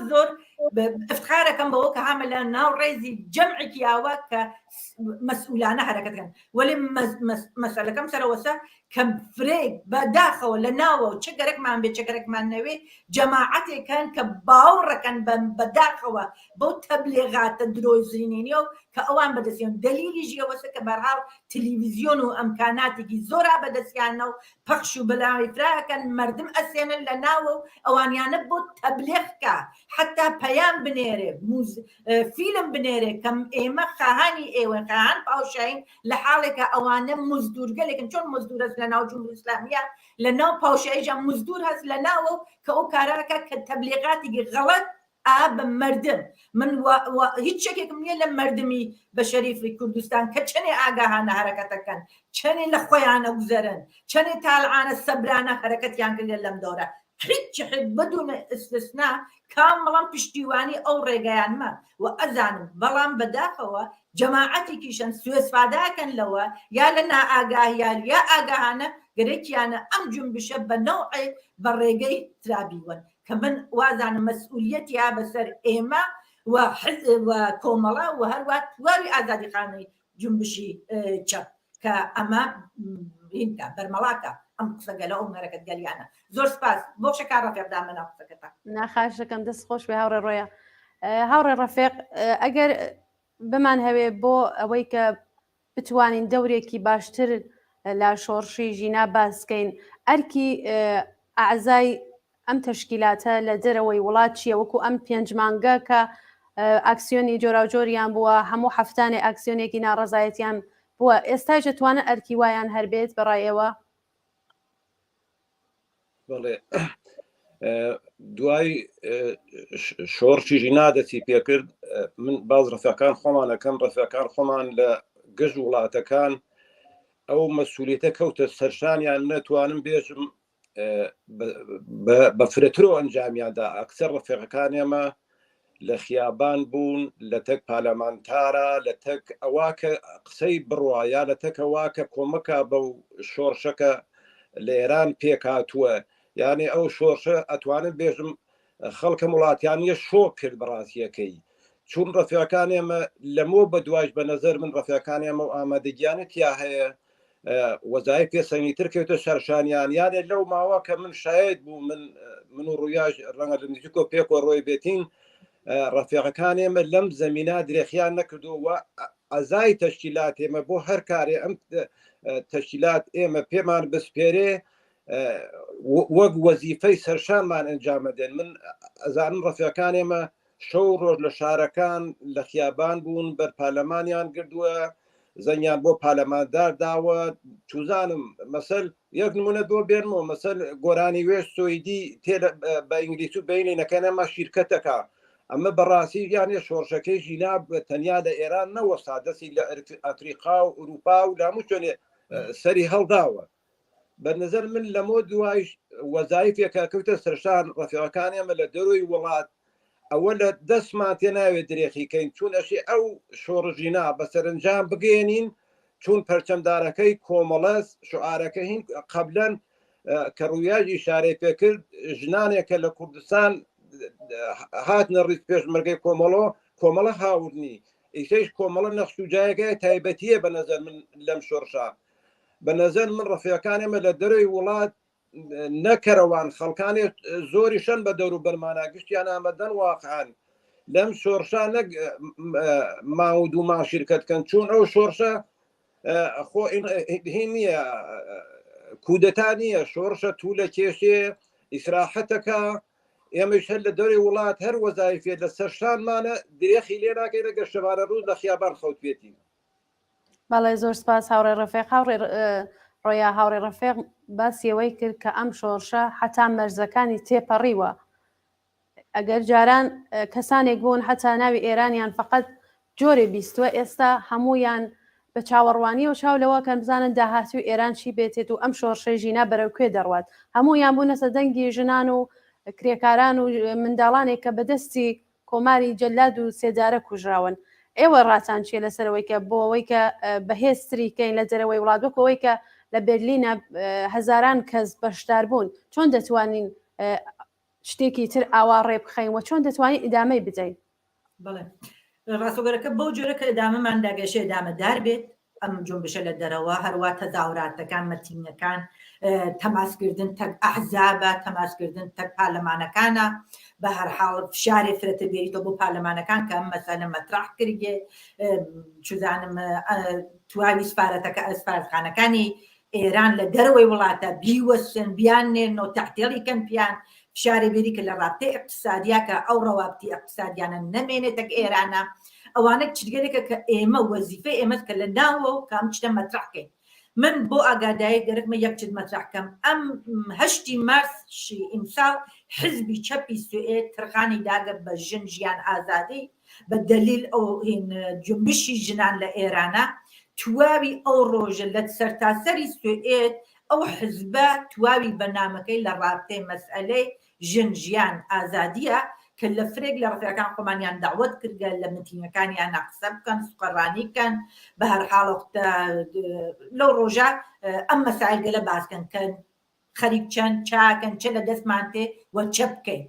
افتخاركم بوك عامل ناو ريزي جمعك يا وك مسؤولانه حركتكم ولم مسألة كم سنة وسا كم فريق بداخل ولا ناو وشكرك ما بيشكرك ما نوي جماعتي كان كباور كان بداخل بو تبليغات دروزينيو كأوان بدسيون دليل يجي وسا كبرهاو تلفزيون وامكاناتك زورا بدسيانو بخشوا بلا إفرا كان مردم أسيان لناو أوان ينبو تبليغك حتى بيان بنيري فيلم بنيري كم إيما خاهاني إيوان خاهان باوشاين لحالك أوان مزدور قالك شون مزدور هز لناو جمهورية الإسلامية لناو باوشاي جا مزدور هز لناو كأو كاراكا كتبليغاتي غلط آب مردم من هیچ شکێکم نییە لە مردمی بە شەریفی کوردستان کە چەنێ ئاگاهانە حرەکەتەکەن چەنێ لە خۆیانە گوزەرن چەنێ تاڵعانە سەبرانە حرەکەتیان کرد لەم دۆرە هیچ بدون استثنا کامڵان پشتیوانی ئەو ڕێگەیانمە و ئەزانم بەڵام بەداخەوە جەماعەتێکیشن سوێسفاداکەن لەوە یا لە نائاگاهیان یا ئاگاهانە گەرەکیانە ئەم جنبشە بە نەوعێ بە ڕێگەی ترابیوەن كمان وازن مسؤوليتها بسر إيما وكوملا وهروات واري آزادي خاني جنبشي تشاب كأما هنكا برملاكا أم قصة قالوا هركت قاليانا زور سباس بوش كارف يبدأ من قصة نخاش كم دس خوش بهاور الرؤيا هاور الرفيق أجر بمان هوي بو أويك بتوانين دوري كي باشتر لا شورشي جينا باسكين أركي أعزاي ئەم تەشکیلاتە لە دەرەوەی وڵات چیە وەکو ئەم پێنجمانگە کە ئاکسیۆنی جۆراوجۆریان بووە هەموو هەفتانێ ئاکسیۆنێکی ناڕەزایەتیان بووە ئێستا دەتوانە ئەرکی وایان هەربێت بەڕایەوە بەڵێ دوای شۆڕشیژی نادەچی پێکرد من باز ڕەفیقان خۆمانەکەم ڕەفیقان خۆمان لە گەژ وڵاتەکان ئەو مەسئولیەتە کەوتە سەرشانیان نەتوانم بێژم بەفرەترۆ ئەنجامیاندا ئەکسەر ڕەفیقەکان ئێمە لە خیابان بوون لە تەک پارلەمانتارە لە تەک ئەوا کە قسەی بڕواە لە تەکەوا کە کۆمەکە بەو شۆڕشەکە لە ئێران پێکاتووە یعنی ئەو شۆڕشە ئەتوانم بێژم خەڵکە وڵاتیان یە شۆ کرد بەڕاستیەکەی چون ڕەفیقەکان ئێمە لەمۆ بە دوایش بە نەزەر من ڕەفیقەکان ئێمە و ئامادەگیانێتیا هەیە وەزای پێسەنگیتر کەوتە شەرشانیان یانێ لەو ماوە کە من شاید بوو من و ڕویاژ ڕەنگە لە نزیکۆ پێکۆ ڕۆی بێتین ڕەفیقەکان ئێمە لەم زەمینا درێخیان نەکردووە ئەزای تەشکیلات ئێمە بۆ هەر کارێ ئەم تەشکیلات ئێمە پێمان بسپێرێ وەک وەزیفەی سەرشانمان ئەنجامەدێن من ئەزانم ڕەفیقەکان ئێمە شەو ڕۆژ لە شارەکان لە خیابان بوون بەر پارلەمانیان کردووە زەنیان بۆ پارلەماندار داوە توزانم مەسەل یەک نمونە دۆ بێنمەوە مەسەل گۆرانی وێش سوئیدی تێ بە ئینگلیس و بینینەکەن ئەمە شیرکەتەکە ئەمە بەڕاستی یانێ شۆڕشەکەی ژینا تەنیا لە ئێران نەوەستا دەستی لە ئەفریقا و ئوروپا و لامو چۆنێ سەری هەڵداوە بەنظر من لەمە دوای وەزایفێکە کەوتە سەرشان ڕەفیقەکانی ئەمە لە دەروی وڵات ئەوە لە دەستمان تێ ناوێت درێخیکەین چون ئەشی ئەو شۆڕژینا بە سەرنجام بگەێنین چون پەرچەمدارەکەی کۆمەڵەس شعارەکە هین قەبلەن کە ڕوویاژی شارەی پێکرد ژنانێکە لە کوردستان هاتنە ڕیز پێشمەرگەی کۆمەڵە هاورنی ئیشەیش کۆمەڵە نەخش و جایەکەی تایبەتیە بە نەزەر من لەم شۆڕشا بە نەزەر من ڕەفیقەکانی ئەمە لە دەروی وڵات نەکەرەوان خەڵکانی زۆری شەن بە دەور و بەرمانە گشتیان ئامەدەن واقعان لەم شۆڕشا نەک ماود و ماشیرکەتکەن چون ئەو شۆڕشە خۆ هین نییە کودەتا نییە شۆڕشە توو لە کێشێ ئیسراحەتەکە ئێمەش هەر لە دەوری وڵات هەر وەزایفێت لە سەرشانمانە درێخی لێ ناکەی لەگە شەوارە ڕوود لە خیابان خەوتێتی. بەڵێ زۆر سپاس هاوڕێ ڕەفیق ڕۆیا هاوڕێ ڕەفیق باسیەوەی کرد کە ئەم شۆڕشە حتا مەرزەکانی تێپەڕیوە ئەگەر جاران کەسانێک بوون حتا ناوی ئێرانیان فقط جۆرێ بیستوە ئێستا هەمویان بە چاوەڕوانی و چاو لەوە کە بزانن داهاتوی ئێران چی بێتێت و ئەم شۆڕشەی ژینا بەرەو کوێ دەڕوات هەمویان بوونەتە دەنگی ژنان و کرێکاران و منداڵانێک کە بەدەستی کۆماری جەلاد و سێدارە کوژراون ئێوە ڕاتان چیە لەسەرەوەی کە بۆ ئەوەی کە بەهێزتری کەین لە دەرەوەی وڵات وەکەوەی کە لە بێرلینە هەزاران کەس بەشدار بوون چۆن دەتوانین شتێکی تر ئاوا ڕێ بخەین و چۆن دەتوانین ئیدامەی بدەین؟ بەڵێ ڕاستۆگەرەکە بەو جۆرەکە ئەدامەمان داگەشە ئەدامەدار بێت ئەم جۆنبشە لە دەرەوە هەروە تەزاوراتەکان مەتینەکان تەماسکردن تەک ئەحزابە تەماسکردن تەک پارلەمانەکانە بە هەرحاڵ فشارێ فرەتە بێریتەوە بۆ پارلەمانەکان کە ئەم مەسەلە مەتراح کردێ چزانم تواوی سپارەتخانەکانی ئێران لە دەرەوەی وڵاتە بیوەسن بیانێنەوە تەحتێڵیکەن پیان فشارێ بێری کە لە ڕابطەی اقتصادیا کە ئەو ڕەوابطی اقتصادیانە نەمێنێتە ئێرانە ئەوانە چگەلێکە کە ئێمە وەزیفەی ئێمەت کە لە ناوە و کام چتە مەترحکەین من بۆ ئاگادایی گەرەکمە یەک چت مەترحکەم ئەم 8 مارسی ئیمساڵ حزبی چەپی سوئێد ترخانی داگە بە ژن ژیان ئازادی بە دلیل ئەو جنبشی ژنان لە ئێرانە تواوی ئەو ڕۆژە لە سەرتاسەری سوئێد ئەو حزبە تواوی بەنامەکەی لە ڕابطەی مەسئلەی ژن ژیان ئازادیە کە لە فرێک لە ڕفیەکان خۆمانیان داوت کردگە لە متینەکانیان ناقسە بکەن سوقەڕانی بکەن بە هەر حاڵە لەو ڕۆژە ئەم مەسائل گەلە باسکەن کە خەریک چەند چاکەن چە لە دەستمان تێ وە چە بکەین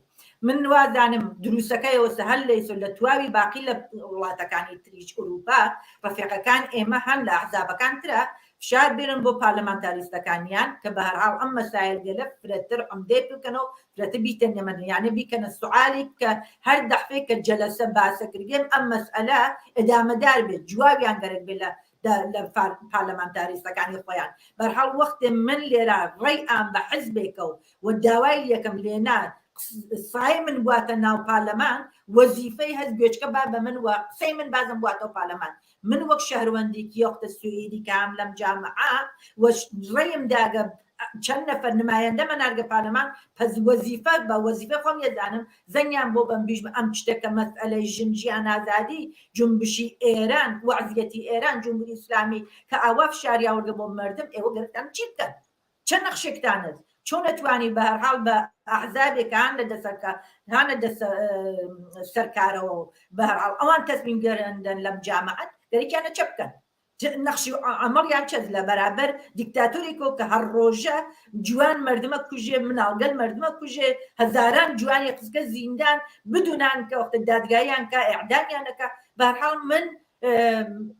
من وازانم دروستەکەیەوە سەهەل لەیسۆ لە تواوی باقی لە وڵاتەکانی تریش ئوروپا ڕفیقەکان ئێمە هەن لە ئەحزابەکان ترە فشار بێنن بۆ پارلەمانتاریستەکانیان کە بە هەرحاڵ ئەم مەسایل گەلە فرەتر ئەمدێ بکەنەوە فرەتە بیتە نەمەنیانە بیکەنە سوعالی کە هەر دەحفێک کە جەلەسە باسە کردگەن ئەم مەسئلە ئەدامەدار بێت جوابیان گەرەک بێت لە پارلەمانتاریستەکانی خۆیان بەرحاڵ وەختێ من لێرە ڕێی ئام بە حزبێکە و داوای یەکەم لێنان سای من بواتە ناو پارلەمان وەزیفەی هەست گوێچکە با بە من وە قسەی من بازم بواتەوە پارلەمان من وەک شەهروەندێکی یەختە سوئێدی کام لەم جامعە ڕێیم داگە چەند نەفەر نمایەندەمە نارگە پارلەمان پس وەزیفە بە وەزیفە خۆم یەزانم زەنیان بۆ بەم بیژم ئەم شتێکە مەسئلەی ژن ژیان ئازادی جنبشی ئێران وەعزیەتی ئێران جمهوری ئیسلامی کە ئاوا فشاری ئاوردە بۆ مردم ئێوە گەرتان چی بکەن چەند نەخشێکتانت چۆن ئەتوانی بە هەرحاڵ بە ئەحزابێکان لە دەسەکە هانە سەرکارەوە بە هەرحاڵ ئەوان تەسمیم گەرەندەن لەم جامعەت گەرێکیانە چە بکەن نەخشی ئەمەڵیان چەند لە بەرابەر دیکتاتۆرێکۆ کە هەر ڕۆژە جوان مردمە کوژێ مناڵگەل مردمە کوژێ هەزاران جوانی قسکە زیندان بدونان کە وەختە دادگایان کە ئێعدامیانەکە بە هەرحاڵ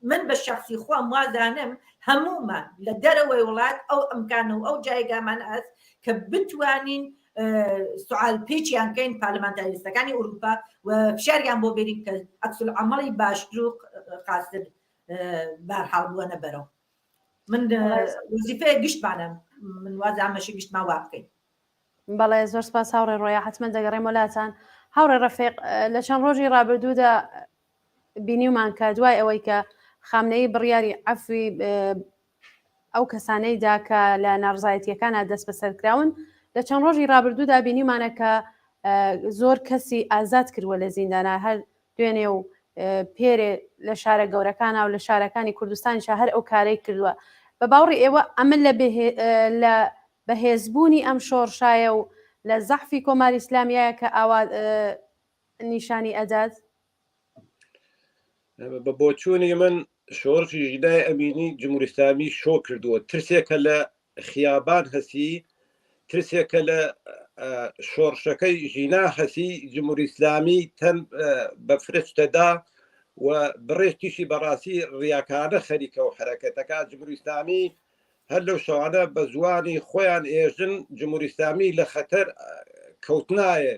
من بە شخصی خۆم وازانم هەمومان لە دەرەوەی وڵات ئەو ئەمکانە و ئەو جایگامان هەست کە بتوانین سوال پێچیان کەین پارلەمانتاریستەکانی ئوروپا و فشاریان بۆ بێرین کە عەکسولعەمەڵی باشتر و قاستر بەرحاڵ بووەنە بەرەو من وەزیفەیە گشتمانە من وازانمەشی گشتما وا بکەین. بەڵێ زۆر سپاس هاوڕێ ڕۆیا حتمما دەگەڕێم وڵاتان هاوڕێ ڕەفیق لە چەند ڕۆژی ڕابردوودا بینیومان کە دوای ئەوەی کە خامنەی بڕیاری عەفوی ئەو کەسانەیدا کە لە ناڕزایەتیەکانە دەست بەسەرکراون لە چەند ڕۆژی ڕابردوودا بینیمانە کە زۆر کەسی ئازاد کردووە لە زیندانە هەر دوێنێ و پێرێ لە شارە گەورەکانە و لە شارەکانی کوردستانیشە هەر ئەو کارەی کردووە بە باوڕی ئێوە ئەمە لە بەهێزبوونی ئەم شۆڕشایە و لە زەحفی کۆماری ئیسلامیایە کە ئاوا نیشانی ئەدات؟ بە بۆچوونی من شۆڕشی ژینای ئەمینی جمهوری ئیسلامی شۆ کردووە. ترسێکە لە خیابان هەسی، ترسێکە لە شۆڕشەکەی ژینا هەسی جمهوری ئیسلامی تەن بە فرستەدا و بڕێشتیشی بەڕاستی ڕیاکانە خەریکە و حرەکەتەکە جمهوری ئیسلامی هەر لەو شەوانە بە زوانی خۆیان ئێژن جمهوری ئیسلامی لە خەتەر کەوتنایە.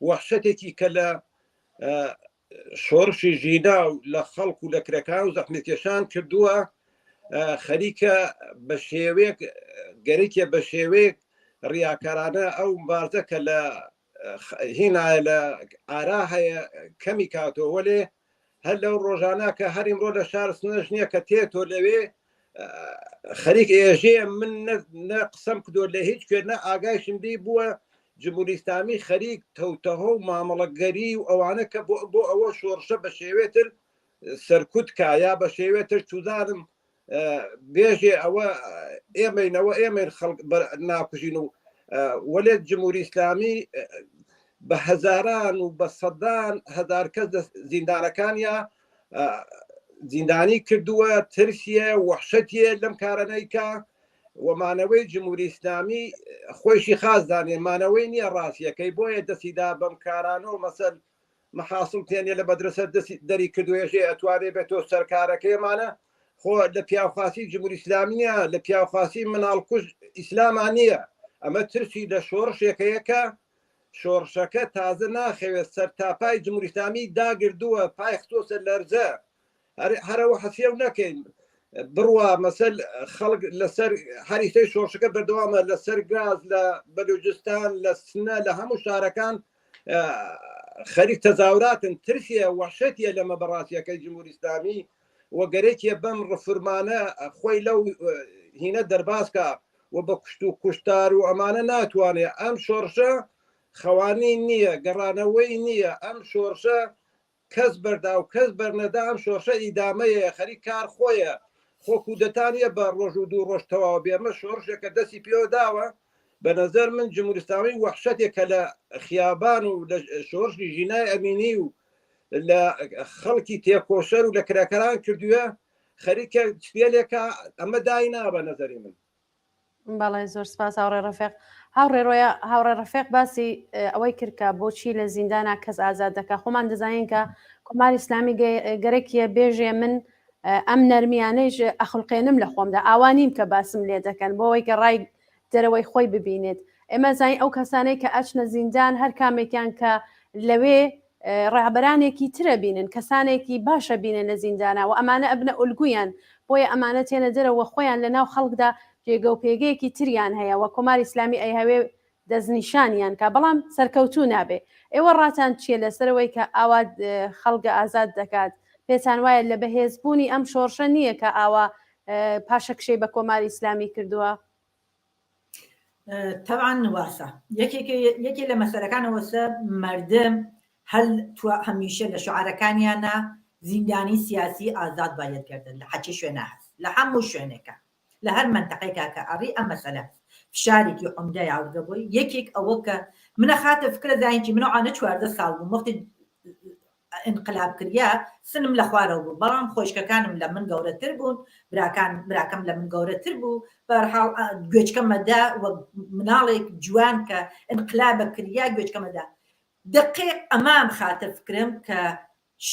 وەحشەتێکی کە لە شۆڕشی ژینا و لە خەڵک و لە کرەکان و زەحمەتکێشان کردووە خەریکە بە شێوەیەک گەرەیکە بە شێوەیەک ڕیاکارانە ئەو مبارزە کە لە هینایە لە ئارا هەیە کەمی کاتەوە وەلێ هەر لەو ڕۆژانە کە هەر ئیمڕۆ لە شار سنەش نییە کە تێتۆ لەوێ خەریک ئێژەیە من نە قسەم کردۆ لە هیچ کوێنە ئاگایشم دی بووە جمهوری ئیسلامی خەریک تەوتەهۆ و مامەڵەگەری و ئەوانە کە بۆ ئەوە شۆڕشە بە شێوێتر سەرکوت کایا بە شێوێتر چوزانم بێژێ ئەوە ئێمەینەوە ئێمە خەڵک ناکوژین و وەلێ جمهوری ئیسلامی بە هەزاران و بە سەدان هەزار کەس زیندانەکانیا زیندانی کردووە، ترسیە وەحشەتیە لەم کارەنەیکە وەمانەوەی جمهوری ئیسلامی خۆشی خازدانێ مانەوەی نییە ڕاستیەکەی بۆیە دەسیدا بەم کارانە و مەسەل محاصل تێنێ لە مەدرسە دەری کردوێژێ ئەتوانێ بێتۆ سەرکارەکەیمانە خۆ لە پیاخواسی جمهوری ئیسلامیە لە پیاخواسی مناڵکوژ ئیسلامان نییە. ئەمە ترسی لە شۆڕشێکەیەکە شۆڕشەکە تازە ناخەوێت سەرتاپای جمهوری ئیسلامی داگردووە پایختۆسە لەرزە هەرەوە حەسیە و نەکەین بڕوا مەسەل خەڵک لەسەر هەریتەی شۆڕشەکە بەردەوامە لەسەر گاز لە بەلوجستان لە سنە لە هەموو شارەکان خەریک تەزاوراتن ترسیە وەحشەتیە لەمە بەڕاستیەکەی جمهوری ئیسلامی وەگەرێکیە بەم ڕفرمانە خۆی لەو هینە دەرباسکە و بە کوشت و کوشتار و ئەمانە ناتوانێت ئەم شۆڕشە خەوانی نییە گەڕانەوەی نییە ئەم شۆڕشە کەس بەردا و کەس بەرنەدا ئەم شۆڕشە ئیدامەیە خەریک کار خۆیە خۆکودەتانە بە ڕۆژ و دوو ڕۆژ تەواو بێمە شۆڕشێکە دەستی پێوە داوە بە نەزەر من جمهوری ئیسلامی وەحشەتێکە لە خیابان و لە شۆڕشی ژینای ئەمینی و لە خەڵکی تێکۆشەر و لە کرەکەران کردووە خەریکە چێلێکە ئەمە دای نابە نەزەری من. بەڵێ زۆر سپاس هاوڕێ ڕەفیق. هاوڕێ ڕەفیق باسی ئەوەی کردکە بۆچی لە زیندانە کەس ئازاد دەکا خۆمان دەزانین کە کۆماری ئیسلامی گەرەکیە بێژێ من ئەم نەرمیانەیش ئەخڵقێنم لە خۆمدا ئاوانیم کە باسم لێ دەکەن بۆ ئەوەی کە ڕای دەرەوەی خۆی ببینێت. ئێمە زانین ئەو کەسانەی کە ئەچنە زیندان هەر کامێکیان کە لەوێ ڕێبەرانێکی ترە بینن کەسانێکی باشە بینن لە زیندانە و ئەمانە ئەبنە ئولگویان بۆیە ئەمانە تێنە دەرەوە خۆیان لە ناو خەڵکدا جێگە و پێگەیەکی تریان هەیە و کۆماری ئیسلامی ئەی هەوێ دەستنیشانیان کە بەڵام سەرکەوتوو نابێ. ئێوە ڕاتان چیە لەسەرەوەی کە ئاوا خەڵگە ئازاد دەکات پێتان وایە لە بەهێزبوونی ئەم شۆڕشە نییە کە ئاوا پاشەکشەی بە کۆماری ئیسلامی کردووە؟ تەوان واسە یەکێ لە مەسەرەکانەوەسە مردم هەل هەمیشە لە شعارەکانیانە زیندانی سیاسی ئازاد باید کردن لە حەچی شوێنە هەست لە هەموو شوێنێکە لە هەر منتەقەیەکە کە ئەڕی ئەم مەسەلە فشارێکی عومدەی ئاوگە بووی یەکێک ئەوە کە منە خاتە فکرە داینکی منەوانە 14 ساڵ بوو وەختی انقلاب کردیا سنم لە خوارەوە بوو بەڵام خۆشکەکانم لە من گەورەتر بوون براکەم لە من گەورەتر بوو بەرحاڵ گوێچکەمەدا و مناڵێک جوان کە انقلابە کردیا گوێچکەمەدا دقیق ئەمام خاتە فکرم کە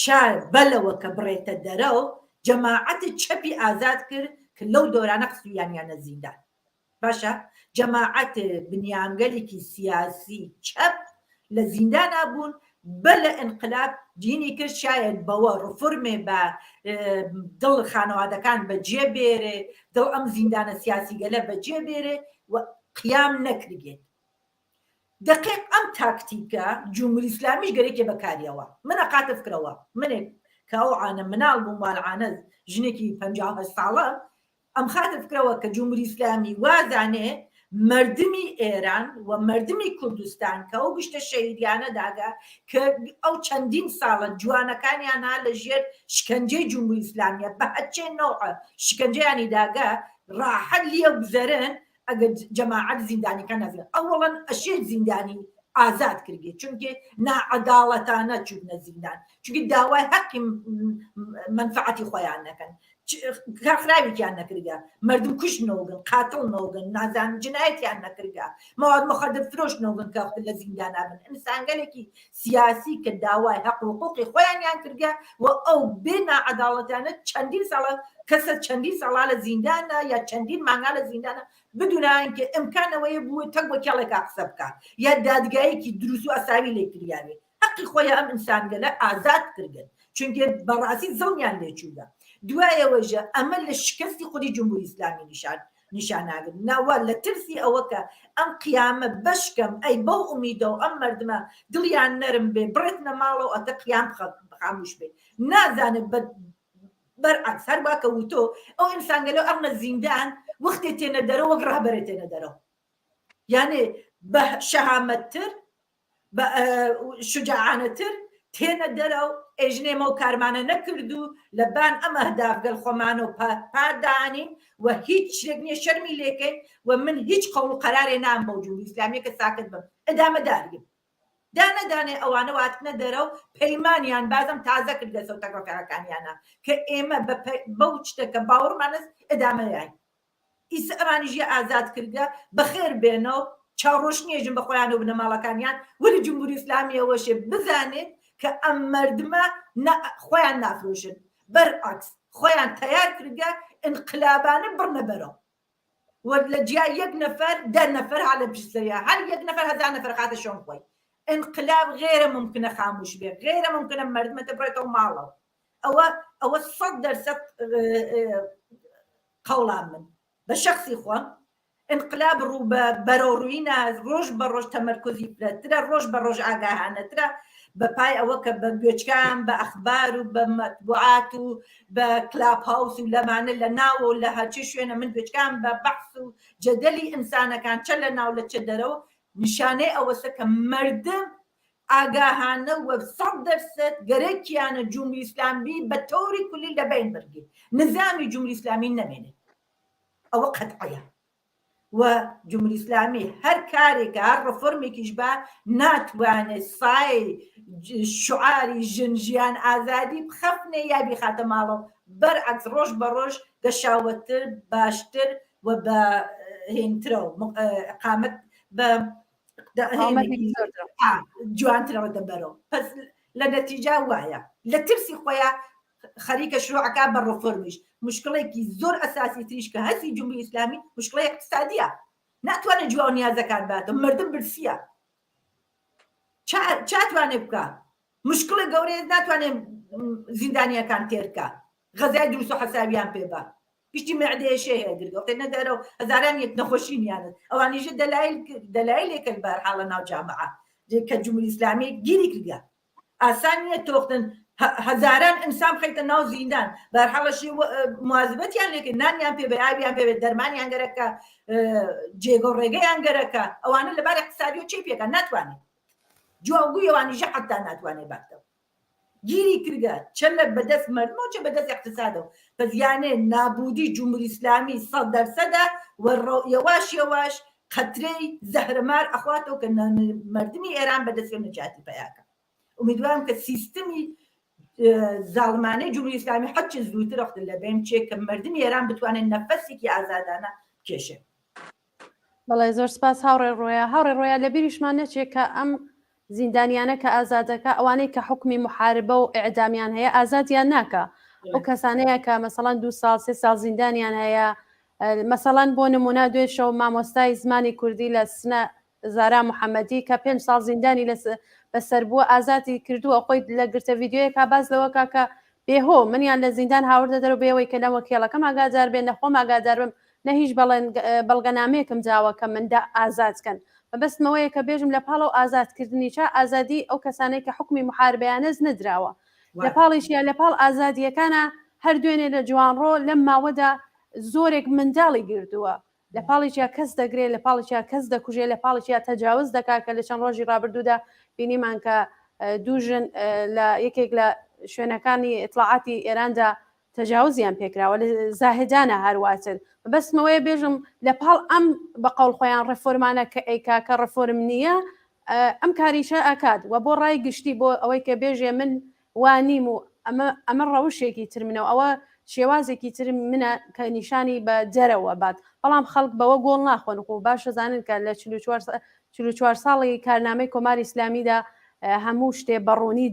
شار بەلەوە کە بڕێتە دەرەوە جەماعەتی چەپی ئازاد کرد کە لەو دۆرانە قسویانیانە زیندان باشە جەماعەت بنیانگەلێکی سیاسی چەپ لە زیندانە بوون بە لە انقلاب دینی کرد شاید بەوە ڕفرمێ بە دڵ خانەوادەکان بەجێ بێرێ دڵ ئەم زیندانە سیاسی گەلە بەجێ بێرێ و قیام نەکرێت. دقیق ئەم تاکتیکە جمهوری ئیسلامیش گەرێکی بەکاریەوە منە قاتە فکرەوە منێک کە ئەو عانە مناڵ بوو ماڵعانە ژنێکی 50 ساڵە ئەم خاتە فکرەوە کە جمهوری ئیسلامی وازانێ مردمی ئێران و مردمی کوردستان کە ئەو گشتە شەهیدیانە داگا کە ئەو چەندین ساڵە جوانەکانیانها لە ژێر شکنجەی جمهوری ئیسلامیە بە هەچێ نەوعە شکنجەیانی داگا ڕاحەت لێ بزەرن ئەگەر جەماعەت زیندانیەکان نازانێت ئەوڵەن ئەشێت زیندانی ئازاد کردێ چونکە ناعەداڵەتانە چوونە زیندان چونکە داوای حەقی منفعەتی خۆیان نەکەن کارخراوێکیان نەکردگا مردم کوش نەوەگن قاتڵ نەوەگن نازان جنایەتیان نەکردگا مواد مخدر فرۆش نەوەگن کە لە زیندانا بن ئینسانگەلێکی سیاسی کە داوای حەق و حقوقی خۆیانیان کردگا و ئەو بێ ناعەداڵەتانە چەندین ساڵە کەسە چەندین ساڵا لە زیندانە یا چەندین مانگا لە زیندانە بدونان کە ئەمکانەوەیە بووە تەک وە کێڵێکا قسە بکە یا دادگایەکی دروست و ئەساوی لێ کریاوێ حەقی خۆیان ئەم ئینسانگەلە ئازاد کردن چونکە بەڕاستی زڵمیان لێچوودا دوایەوەژە ئەمە لە شکستی خودی جمهوری ئیسلامی نیشاناگرن ناوە لە ترسی ئەوە کە ئەم قیامە بەشکەم ئەی بەو ئومیدە و ئەم مردمە دڵیان نەرم بێ بڕێتنە ماڵەوە ئەتە قیام خاموش بێ نازانێت بەرعکس هەر باکە وتۆ ئەو ئینسانگەلە ئەڕنە زیندان وەختێ تێنە دەرەوە وەک ڕاهبەرێ تێنە دەرەوە یانێ بە شەهامەتتر بە شجاعانەتر تێنە دەرەوە ئێژنێمە و کارمانە نەکردو لە بان ئەمە هەدافگەل خۆمان و پادانین و هیچ شتێک نییە شەرمی لێکەین و من هیچ قەول و قەرارێ نام بۆ جمهوری ئیسلامی کە ساکت بم ئەدامەدارگم دانەدانێ ئەوانە واتنە دەرەوە پەیمانیان بازم تازە کردە سەوتەگڕۆکەکانیانە کە ئێمە بەو شتەکە باوەڕمانست ئەدامەیان ئیسە ئەمانیژە ئازاد کردگە بەخێر بێنەوە چاڕۆژ نێژم بە خۆیان و بنەماڵەکانیان وەلی جمهوری ئیسلامی ئەوەشێ بزانێت کە ئەم مردمە خۆیان نافرۆشن بەرعکس خۆیان تیار کردگە انقلابانە بڕنە بەرەوە لە جیای یەک نەفەر دە نەفەر هەڵە پشتەیە هەر یەک نەفەر هەزار نەفەر خاتە شۆن خۆی انقلاب غێرە ممکنە خاموش بێ غێرە ممکنە مردمەتە بڕێتەوە ماڵەوە ئەوە 100% قەوڵام من بە شخصی خۆم انقلاب ڕوو بە بەرەوڕووینە ڕۆژ بە ڕۆژ تەمەرکۆزی فرەترە ڕۆژ بە ڕۆژ ئاگاهانەترە بە پای ئەوە کە بە گوێچکان بە ئەخبار و بە مەطبوعات و بە کلاپ هاوس و لەمانە لە ناو و لە هەرچی شوێنە من گوێچکان بە بەحث و جەدەلی ئینسانەکان چە لە ناو لە چە دەرەوە نیشانەی ئەوەسە کە مردم ئاگاهانە و 100% گەرەکیانە جمهوری ئیسلامی بە تۆری کولی لەبین بەرگێ نظامی جمهوری ئیسلامی نەمێنێت ئەوە قەتعەیە و جمهوری ئیسلامی هەر کارێکە هەر ڕفۆرمێکیش بە ناتوانێت سای شعاری ژنجیان ئازادی بخەفنێ یا بیخاتە ماڵەوە بەرعکس ڕۆژ بە ڕۆژ گەشاوەتر باشتر و بە هێنترەوە قامەت بە جوانترەوە دەبەرەوە پس لە نەتیجا وایە لە ترسی خۆیان خەریکە شروعەکە بە ڕفۆرمیش مشکڵێکی زۆر ئەساسی تریش کە هەستی جمهوری ئیسلامی مشکڵی اقتصادیە ناتوانێت جوان نیازەکان باتە مردم برسیە چاتوانێ بکە مشکڵی گەورەیە ناتوانێت زیندانیەکان تێرکە غەزای دروست و حەسابیان پێبا گشتی معدەیەشێ هەیە گرگەوتێ نەدەرەوە هەزاران یەک نەخۆشی نیانت ئەوانیژە دەلایلێکە بەرحاڵە ناو جامعە کە جمهوری ئیسلامی گیری کردگە ئاسان نییە تۆختن هەزاران ئینسان بخەیتە ناو زیندان بەرحاڵەشی موازبەتیان لێکە نانیان پێ بێ ئاویان پێ بێت دەرمانیان گەرەکە جێگە و ڕێگەیان گەرەکە ئەوانە لەبار اقتصادی و چی پێکە ناتوانێت جوابگوی ئەوانیژە حتا ناتوانێت باتەوە گیری کردگە چە لە بەدەست مردمەوە چە بەدەست اقتصادەوە بە زیانێ نابودی جمهوری ئیسلامی 100% و یەواش یەواش قەترەی زەهرەمار ئەخواتەوە کە مردمی ئێران بەدەست نەجاتی پیاکە ئومیدوارم کە سیستمی زاڵمانەی جمهوری ئیسلامی حەچ زووتر وەختە لەبێن چێ کە مردمی ئێران بتوانێت نەفەسێکی ئازادانە بکێشێ بەڵێ زۆر سپاس هاوڕێ ڕۆیە لە بیریشمان نەچێت کە ئەم زیندانیانە کە ئازادەکە ئەوانەی کە حکمی محاربە و ئیعدامیان هەیە ئازادیان ناکە ئەو کەسانەیە کە مەسەڵەن 2 ساڵ 3 ساڵ زیندانیان هەیە مەسەڵەن بۆ نمونە دوێ شەو مامۆستای زمانی کوردی لە سنە زارا محەممەدی کە 5 ساڵ زیندانی بەسەر بووە ئازادی کردووە خۆی لە گرتە ڤیددیۆیەکە باز لەوەکە کە بێهۆ منیان لە زیندان هاوردە دەرەوە بێەوەی کە لەوە کێڵەکەم ئاگادار بێن نەخۆم ئاگادار بم نە هیچ بەڵگەنامەیەکم داوە کە مندا ئازادکەن بەبستمەوەیە کە بێژم لە پاڵەوە ئازادکردنی چا ئازادی ئەو کەسانەی کە حکمی محاربەیانەز نەدراوە لە پاڵیشیە لە پاڵ ئازادیەکانە هەر دوێنێ لە جوانڕۆ لەم ماوەدا زۆرێک منداڵی گردووە لە پاڵیشیا کەس دەگرێت لە پاڵیشیا کەس دەکوژێت لە پاڵیشیا تەجاوز دەکات کە لە چەند ڕۆژی ڕابردوودا بینیمان کە دوژن لە یەکێک لە شوێنەکانی ئیطلاعاتی ئێراندا تەجاوزیان پێکراوە لە زاهدانە هەرواتر بەسمەوەی بێژم لە پاڵ ئەم بەقەڵ خۆیان ڕێفۆرمانە کە ئەیکا کە ڕێفۆرم نییە ئەم کاریشە ئەکات و بۆ ڕای گشتی بۆ ئەوەی کە بێژێ من وانیم و ئەمە ڕەوشێکی تر منەوە ئەوە شێوازێکی تر منە کە نیشانی بە جەرەوە بات بەڵام خەڵک بەوە گۆڵ ناخۆن و باشە زانن کە لە 44 ساڵی کارنامەی کۆماری ئیسلامیدا هەموو شتێ بەڕوونی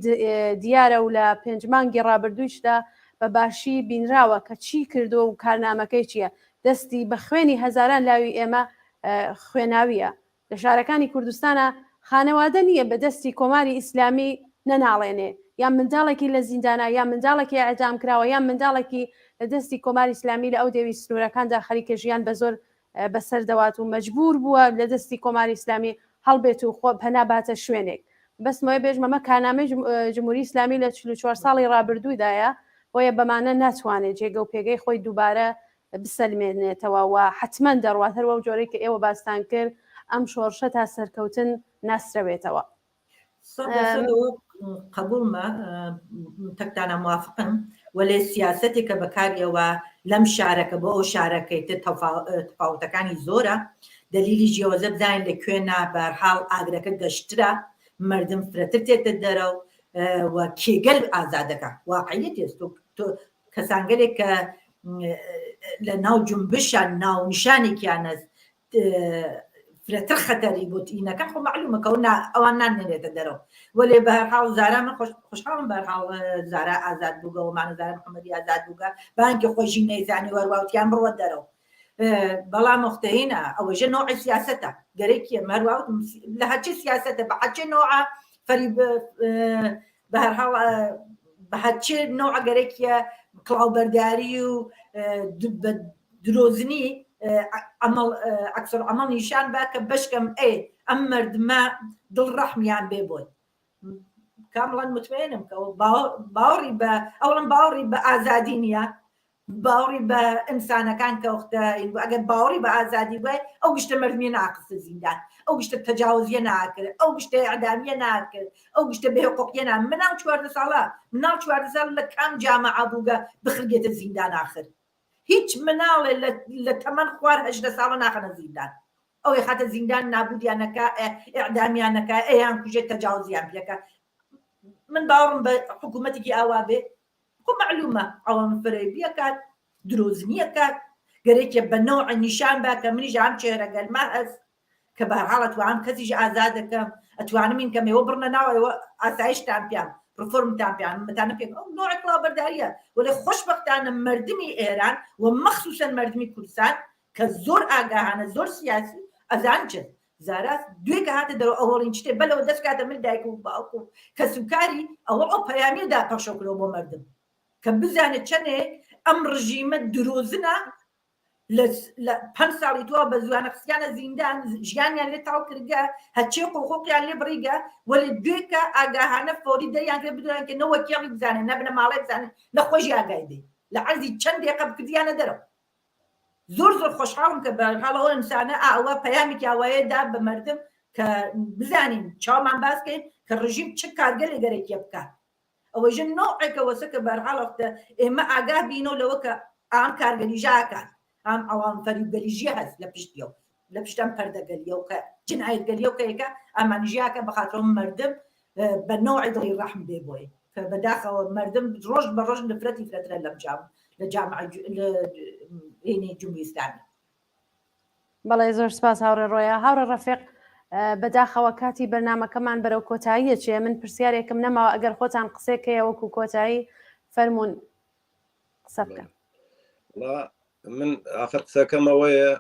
دیارە و لە 5 مانگی ڕابردوویشدا بە باشی بینراوە کە چی کردو و کارنامەکەی چییە دەستی بە خوێنی هەزاران لاوی ئێمە خوێناویە لە شارەکانی کوردستانە خانەوادە نییە بە دەستی کۆماری ئیسلامی نەناڵێنێ یان منداڵێکی لە زیندانە یان منداڵێکی ئەعدام کراوە یان منداڵێکی لە دەستی کۆماری ئیسلامی لە ئەو دێوی سنوورەکاندا خەریکە ژیان بە زۆر بەسەر دەوات و مەجبور بووە لە دەستی کۆماری ئیسلامی هەڵبێت و خۆ پەنا باتە شوێنێک بەسمەوەی بێژمەمە کارنامەی جمهوری ئیسلامی لە 44 ساڵی ڕابردوویدایە بۆیە بەمانە ناتوانێت جێگە و پێگەی خۆی دووبارە بسەلمێنێتەوە و حتمما دەڕواتەوە و جۆرەی کە ئێوە باستان کرد ئەم شۆڕشە تا سەرکەوتن ناسرەوێتەوە قبولمە تەکتانە موافقم وەلێ سیاسەتێکە بەکارەوە لەم شارەکە بۆ ئەو شارەکەی تر تەفاوتەکانی زۆرە دلیلی جیۆزە بزانین لە کوێنە بەرحاڵ ئاگرەکە گەشترە مردم فرەتر تێتە دەرەوە و کێگەل ئازادەکە واقعیت کەسانگەرێک کە لە ناو جنبشان ناو نیشانێکیانە فرەتر خەتەری بۆ تینەکە خۆ معلومەکە ئەوان نانێنێتە دەرەوە وەلێ بەرحاڵ زارا من خۆشحاڵم بەرحاڵ زارا ئازاد بووگەوەمانە زارا محەممەدی ئازاد بووگە بانکی خۆشی نەیزانی وەرواوتیان بڕوە دەرەوە بەڵام مختەهینە ئەوەژە نوعی سیاسەتە گەرەێکی مەرواوت لە هەرچی سیاسەتە بە حەچێ نوعە فەریب بەهەرحاڵ بە هەرچێ نوع گەرەێکیە کڵاوبەرداری و درۆزنی عمل ئەکسەر عمل نیشان با کە بەشکەم ئەم مردمە دڵڕەحمیان بێ بۆی کامڵەن متمێنم کە باوەڕی بە ئەوڵم باوەڕی بە ئازادی نییە باوەڕی بە ئینسانەکان کەوختە ئەگەر باوەڕی بە ئازادی بێ ئەو گشتە مردمی ناقسە زیندان ئەو گشتە تەجاوزیە ناکرد ئەو گشتە ئەعدامیە ناکرد ئەو گشتە بێحقوقیە نا مناو 14 ساڵە مناو 14 ساڵ لە کام جامەعە بووگە بخرگێتە زیندان آخر هیچ مناڵێ لە تەمەن خوار 18 ساڵە ناخەنە زیندان ئەوەی خاتە زیندان نابودیانەکە ئیعدامیانەکە ئەیان کوژێت تەجاوزیان پێەکە من باوەڕم بە حکوومەتێکی ئاوا بێ خۆ معلومە ئەوە فەرێبیە کات درۆزنیە کات گەرێکە بە نەوع نیشان با کە منیش ئەم چێرەگەلما هەست کە بەرحاڵ ئەتوانم کەسیش ئازاد دەکەم ئەتوانم این کەمەوە بڕنە ناوەوە ئاسایشتان پیان ڕفۆرمتان پیان متانە پێ ئەو نوع کڵاوبەرداریە وەلێ خۆشبەختانە مردمی ئێران و مەخسوسەن مردمی کوردستان کە زۆر ئاگاهانە زۆر سیاسی ئەزان چێت زاراست دوێکە هاتە دەرەوە ئەوڵین شتێ بەلەوە دەست کاتە من دایک و باوکو کە سوکاری ئەوە ئەو پەیامیدا پەخشەکرەوە بۆ مردم کە بزانێت چەندێک ئەم ڕژیمە درۆزنە لە 5 ساڵی توە بە زوانە قسییانە زیندان ژیانیان لێ تاو کردگە هەچێ حقوقیان لێ بڕیگە وەلی دوێکە ئاگاهانە فۆری دەیانکە بدوان کە نەوە کێڵی بزانێت نەبنە ماڵێ بزانێت لە خۆشی ئاگای بێ لە عەرزی چەند دقیقە بکردیانە دەرەوە زۆر زۆر خۆشحاڵم کە بەرحاڵەوە ئینسانە ئەوە پەیامێکی ئاوایەدا بە مردم کە بزانین چاومان باسکەین کە ڕژیم چ کارگەلێ گەرەێکیە بکات ئەوەژە نوعێکە وەسە کە بەرحاڵەوە ئێمە ئاگاه بینەوە لەوە کە ئام کارگەلیژاکات ئەم ئەوان فەریبگەلیژیە هەست لە پشتیەوە لە پشتم پەردەگەلیە و کە جنایەتگەلیە و کەیەکە ئامانژیاکە بەخاتەوە مردم بە نوعی دڵی ڕەحم بێ بۆی کە بەداخەوە مردم ڕۆژ بە ڕۆژ نفرەتی فرەترە لەم لە جامعە جمهوری ئیسلامی بەڵێ زۆر سپاس هاوڕێ ڕۆیە هاوڕێ ڕەفیق بەداخەوە کاتی بەرنامەکەمان بەرەو کۆتاییە چێ من پرسیارێکم نەماوە ئەگەر خۆتان قسێکەیە وەکو کۆتایی فەرمونون قسە بکەن من آخر قسەکەمەوەیە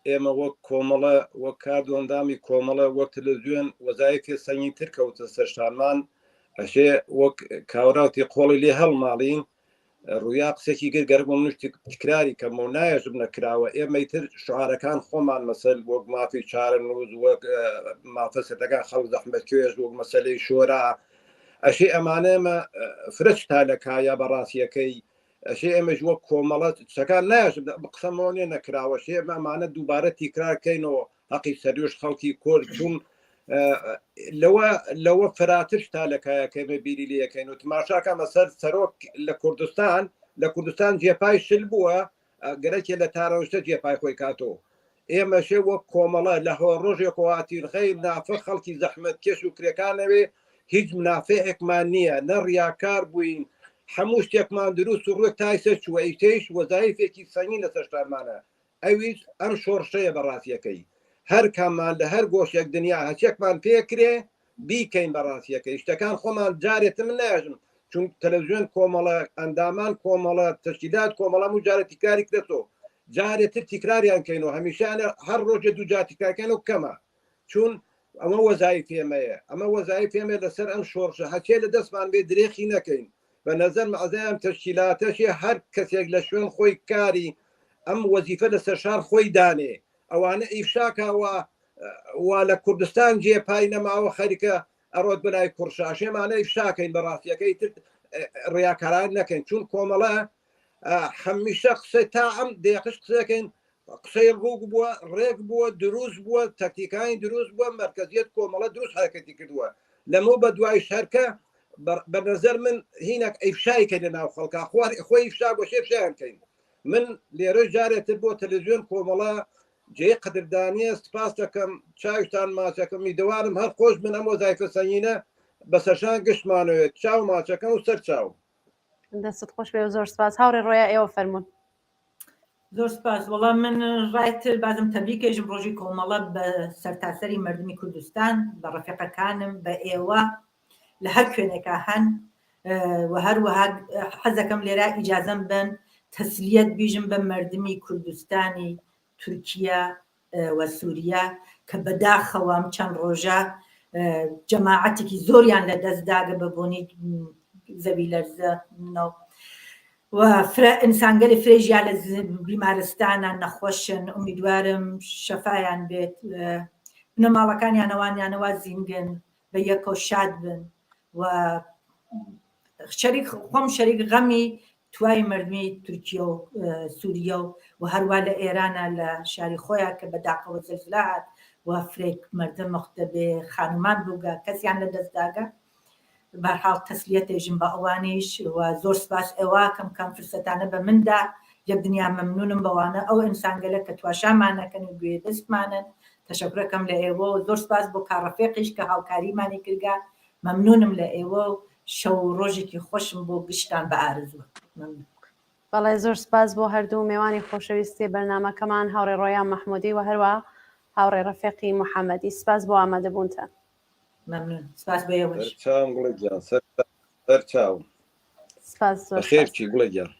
ئێمە وەک کۆمەڵە وەک کاردۆندامی کۆمەڵە وەک تەلەڤیزیۆن وەزایەکی سەنگی تر کەوتە سەرشانمان ئەشێ وەک کاوراوتی قۆڵی لێ هەڵماڵین ڕوویا قسێکی گەرگەر بۆ منشتی تکراری کەم و نایەژم نەکراوە ئێمەی تر شعارەکان خۆمان مەسەل وەک مافی چارەنووز وەک مافەسەتەکان خەڵک زەحمەتکێش وەک مەسەلەی شۆرا ئەشێ ئەمانەمە فرچ تا لە کایە بەڕاستیەکەی ئەشێ ئێمەش وەک کۆمەڵەت شەکان نایەژم قسەمەوە نێ نەکراوە شێ ئەمانە دووبارە تیکرارکەینەوە حەقی سەریۆش خەڵکی کورد چون لەوە فراتر تا لە کایەکەمە بیری لەکەین و تماشاکە مەسەر سەرۆک لە کوردستان لە کوردستان جێپای شل بووە گەرەکێ لە تارەشتە جێپای خۆی کاتەوە ئێمەشێ وەک کۆمەڵە لە هۆ ڕۆژێک واتیرخەی نافە خەڵکی زەحمەت کێش و کرێکانەوێ هیچ منافعێکمان نییە نە ڕیاکار بووین هەموو شتێکمان دروست و ڕووی تایسە چوە ئیتەیش وەزایفێکی سەنگین لەسەر شتارمانە ئەویش ئەم شۆڕشەیە بەڕاستیەکەی هەر کاممان لە هەر گۆشێک دنیا هەچێکمان پێکرێ بیکەین بەڕاستیەکەی شتەکان خۆمان جارێتم ناژم چون تەلەڤیزیۆن کۆمەڵە ئەندامان کۆمەڵە تەشکیلات کۆمەڵە و جارە تیکاری کرێتەوە جارێتتر تیکراریان کەینەوە هەمیشانە هەر ڕۆژێ دوو جار تیکارکەن و کەمە چون ئەمە وەزای پێمەیە ئەمە وەزای پێمێ لەسەر ئەم شۆڕشە هەچێ لە دەستمان بێ درێخی نەکەین بە نەزەر مەعزەیان تەشکیلاتەشێ هەر کەسێک لە شوێن خۆی کاری ئەم وەزیفە لەسەر شار خۆی دانێ ئەوانە ئیفشاکەوە وا لە کوردستان جێپای نەماوە خەریکە ئەڕۆت بەلای کوڕشاشێمانە ئیفشاکەین بەڕاستیەکەی تر ڕیاکاران نەکەین چون کۆمەڵە هەمیشە قسەی تا ئەم دێقش قسەکەین قسەی ڕووک بووە ڕێک بووە دروست بووە تەکتیکانی دروست بووە مرکزیت کۆمەڵە دروست حرەکەتی کردووە لەمە بە دوای شەرکە بە نەزەر من هینێک ئیفشایکە لە ناو خەڵکا خۆی ئیفشا بۆ شێفشیانکەین من لێرە جارێتتر بۆ تەلەڤیزیۆن کۆمەڵە جێ قدردانیە سپاس دەکەم چاویشتان ماچەکەم میدەوارم هەر خۆش من ئەم وەزایفە سەنگینە بەسەرشان گشتمانەوێت چاو ماچەکەم و سەر چاو دەستت خۆش بێ و زۆر سپاس هاوڕێ ڕۆیا ئێوە فەرمون زۆر سپاس وەڵام من ڕایتر بازم تەبریکێژم ڕۆژی کۆمەڵە بە سەرتاسەری مردمی کوردستان بە ڕەفیقەکانم بە ئێوە لە هەر کوێنێکا هەن و هەروەها حەزەکەم لێرە ئیجازەم بن تەسلیەت بیژم بە مردمی کوردستانی تورکیا و سووریا کە بەداخەوام چەند ڕۆژە جەماعەتێکی زۆریان لە دەستداگە بەبوونی زەوی لەرزە و ئینسانگەلی فرێژیا لە بیمارستانان نەخۆشن ئومیدوارم شەفایان بێت بنەماڵەکانیانەوانیانەوە زیندگن بە یەکەوە شاد بن و خۆم شەریک غەمی توای مردمی تورکیا و سووریا و هەروە لە ئێرانە لە شاری خۆیان کە بەداقەوە زلزلە هات و فرێک مردم مختەبێ خانومان بووگە کەسیان لە دەستداگە بەرحاڵ تەسلیەتێژم بە ئەوانیش و زۆر سپاس ئێواکەم کەم فرسەتانە بە مندا یەک دنیا مەمنونم بەوانە ئەو ئینسانگەلە کە تواشامانەکەن و گوێ دەستمانن تەشەکرەکەم لە ئێوە و زۆر سپاس بۆ کارڕەفێقیش کە هاوکاریمانی کردگا مەمنونم لە ئێوە و شەو ڕۆژێکی خۆشم بۆ گشتان بە ئارزووە بەڵێ زۆر سپاس بۆ هەردوو میوانی خۆشەویستی بەرنامەکەمان هاوڕێ ڕۆیان مەحموودی و هەروە هاوڕێ ڕەفیقی محەممەدی سپاس بۆ ئامادەبوونتە مەمنون سپاس بە ئێوەش خێرکی گوڵە گیان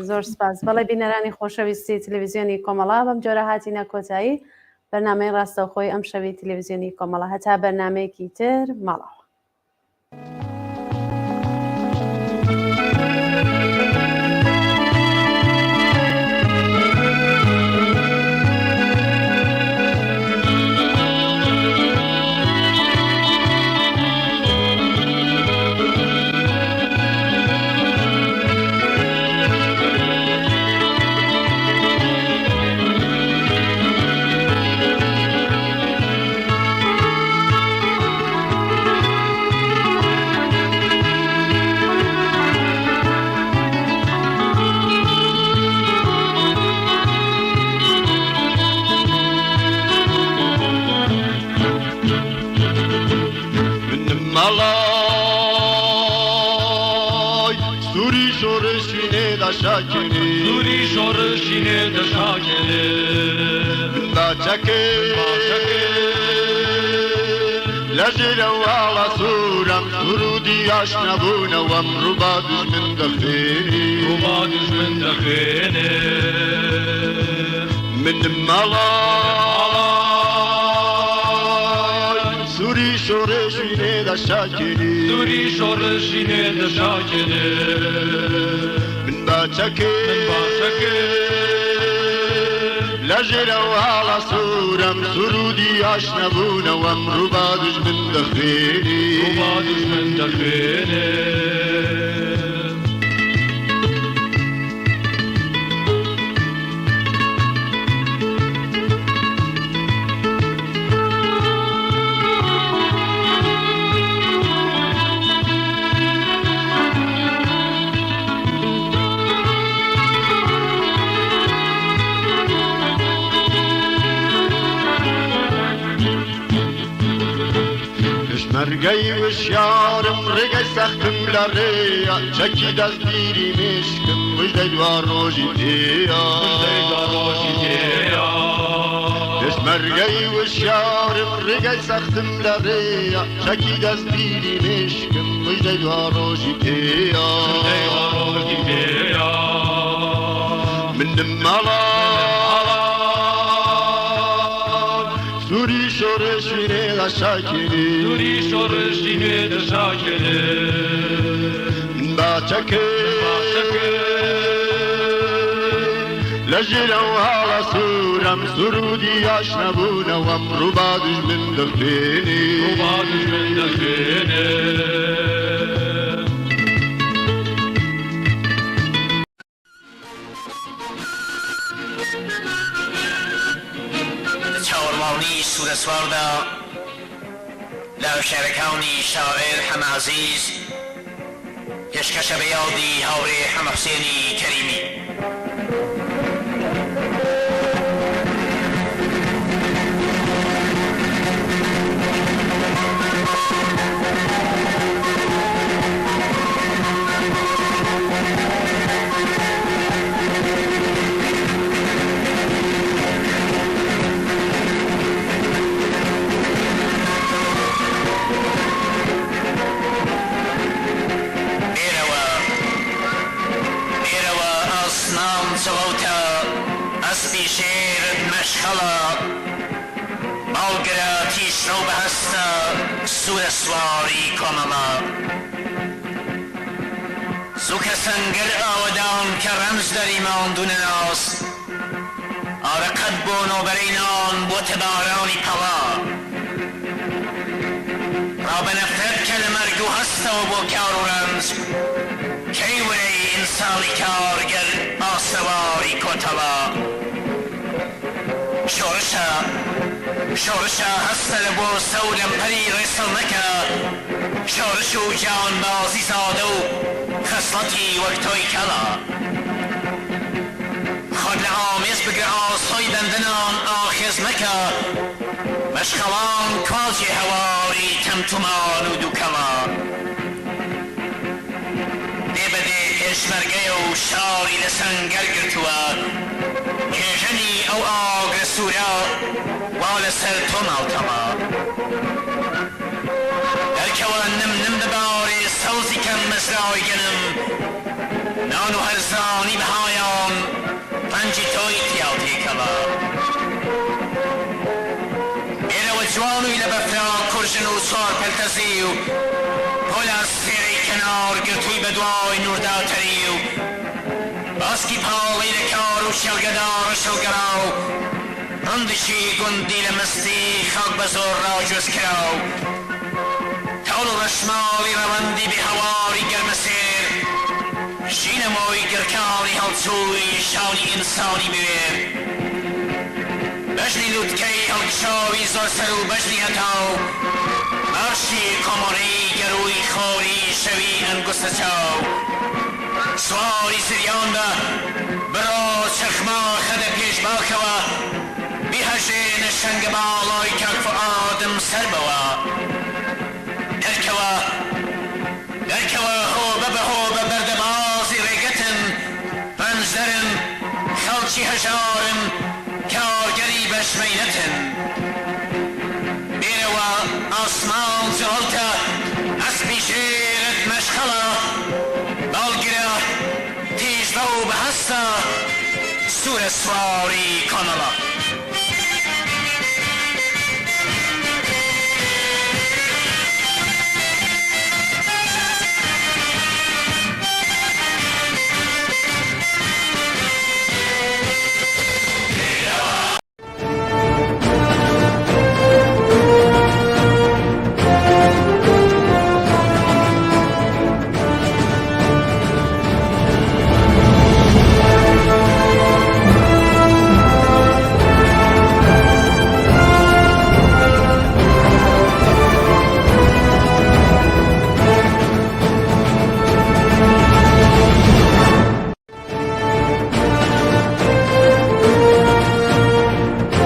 زۆر سپاس بەڵێ بینەرانی خۆشەویستی تلڤیزیۆنی کۆمەڵا بەم جۆرە هاتینە کۆتایی بەرنامەی ڕاستەوخۆی ئەم شەوی تلڤیزیۆنی کۆمەڵا هەتا بەرنامەیەکی تر ماڵەوە Suri şorşine de şakele Bacake Lajira wala suram Surudi aşnabuna Ve mruba düşmen dakhini Ruba düşmen dakhini Min malay Suri şorşine de şakele Suri şorşine de şakele باچەکێ لە ژێرەوە هاڵە سوورم سرودی ئاشنەبوونەوەم ڕووبا دوژمن دەخوێنێ پشمرگەی وشیارم ڕێگەی سەختم لە ڕێیە چەکی دەستگیری مشکم مژدەی دوا ڕۆژی تێیە پشمرگەی وشیارم ڕێگەی سەختم لە ڕێیە چەکی دەستگیری مشکم مژدەی دوا ڕۆژی تێیە مندم مەڵە سوری شۆڕشینێ لە شاکێنێ باچەکە لە ژێرە و هاڵە سوورەم سرودی یاش نەبوونەوەم ڕووبا دوژمن دەخوێنێ چاوەڕوانی سوورەسواردا لە شارەکانی شاعر حەمعەزیز پێشکەشە بە یادی هاوڕێ حەمەحوسێنی کەریمی. سڵەوتە ئەسپی شێرت مەشخەڵە باڵگرە تیشرە و بەهەستە سوورە سواری کۆمەڵە زووکە سەنگەر ئاوەدان کە ڕەمز دەری ماندوونە ناس ئارەقەت بۆ نۆبەرەی نان بۆتە بارانی پەڵا ڕابەنەفرەت کە لە مەرگ و هەستەوە بۆ کار و ڕەمز کەی وەرەی ئینساڵی کارگەر ئاسەواری کۆتەڵا شۆڕشە هەستە لە بۆ سەو لەمپەری ڕێسەڵ نەکە شۆڕش و جانبازی زادە و خەسڵەتی وەک تۆی کەڵا خۆت لە ئامێز بگرە ئاسۆی بەندنان ئاخێز مەکە مەشخەڵان کاجێ هەواری تەمتومان و دووکەڵا دێبەدێ پێشمەرگەیە و شاری لە سەنگەر گرتووە کێژەنی ئەو ئاگرە سوورە وا لەسەر تۆ ماوتەڵا دەرکەوە نم ببارێ سەوزی کەم مەزراوی گەنم نان و هەرزانی بەهایان ڕەنجی تۆی تیاو تێکەڵا ئێرەوە جوانووی لە بەفرا کورژن و سوار پەلتەزی و پۆلا سێرەی کەنار گرتووی بە دوای نوورداتەری و باسکی پاڵی لە کار و شێڵگەدار شەڵگەرا و ڕندشی گوندی لە مەستی خەڵک بە زۆر ڕاجۆز کرا و تاڵ و ڕەشماڵی ڕەوەندی بێهەواری گەرمەسێر ژینەمۆی گرکانی هەڵچووی شاڵی ئینسانی بوێر بەژنی لووتکەی هەڵکشاوی زۆر سەر و بەژنی هەتاو ئاشی کۆمەڵی گەروی خۆری شەوی ئەنگوستە چاو سواری زریان بە بڕۆ چەخما خەدە پێش باکەوە بیهەژێنە شەنگە باڵای کاک فوئادم سەر بەوە دەرکەوە هۆبە بە هۆبە بەردەبازی ڕێگەتن ڕەنجدەرن خەڵکی هەژارن کارگەری بەشمەینەتن بێرەوە ئاسمان جوڵتە ئەسپی شێرت مەشخەڵە باڵگرە تیژبە و بەهەستە سوورە سواری کۆمەڵە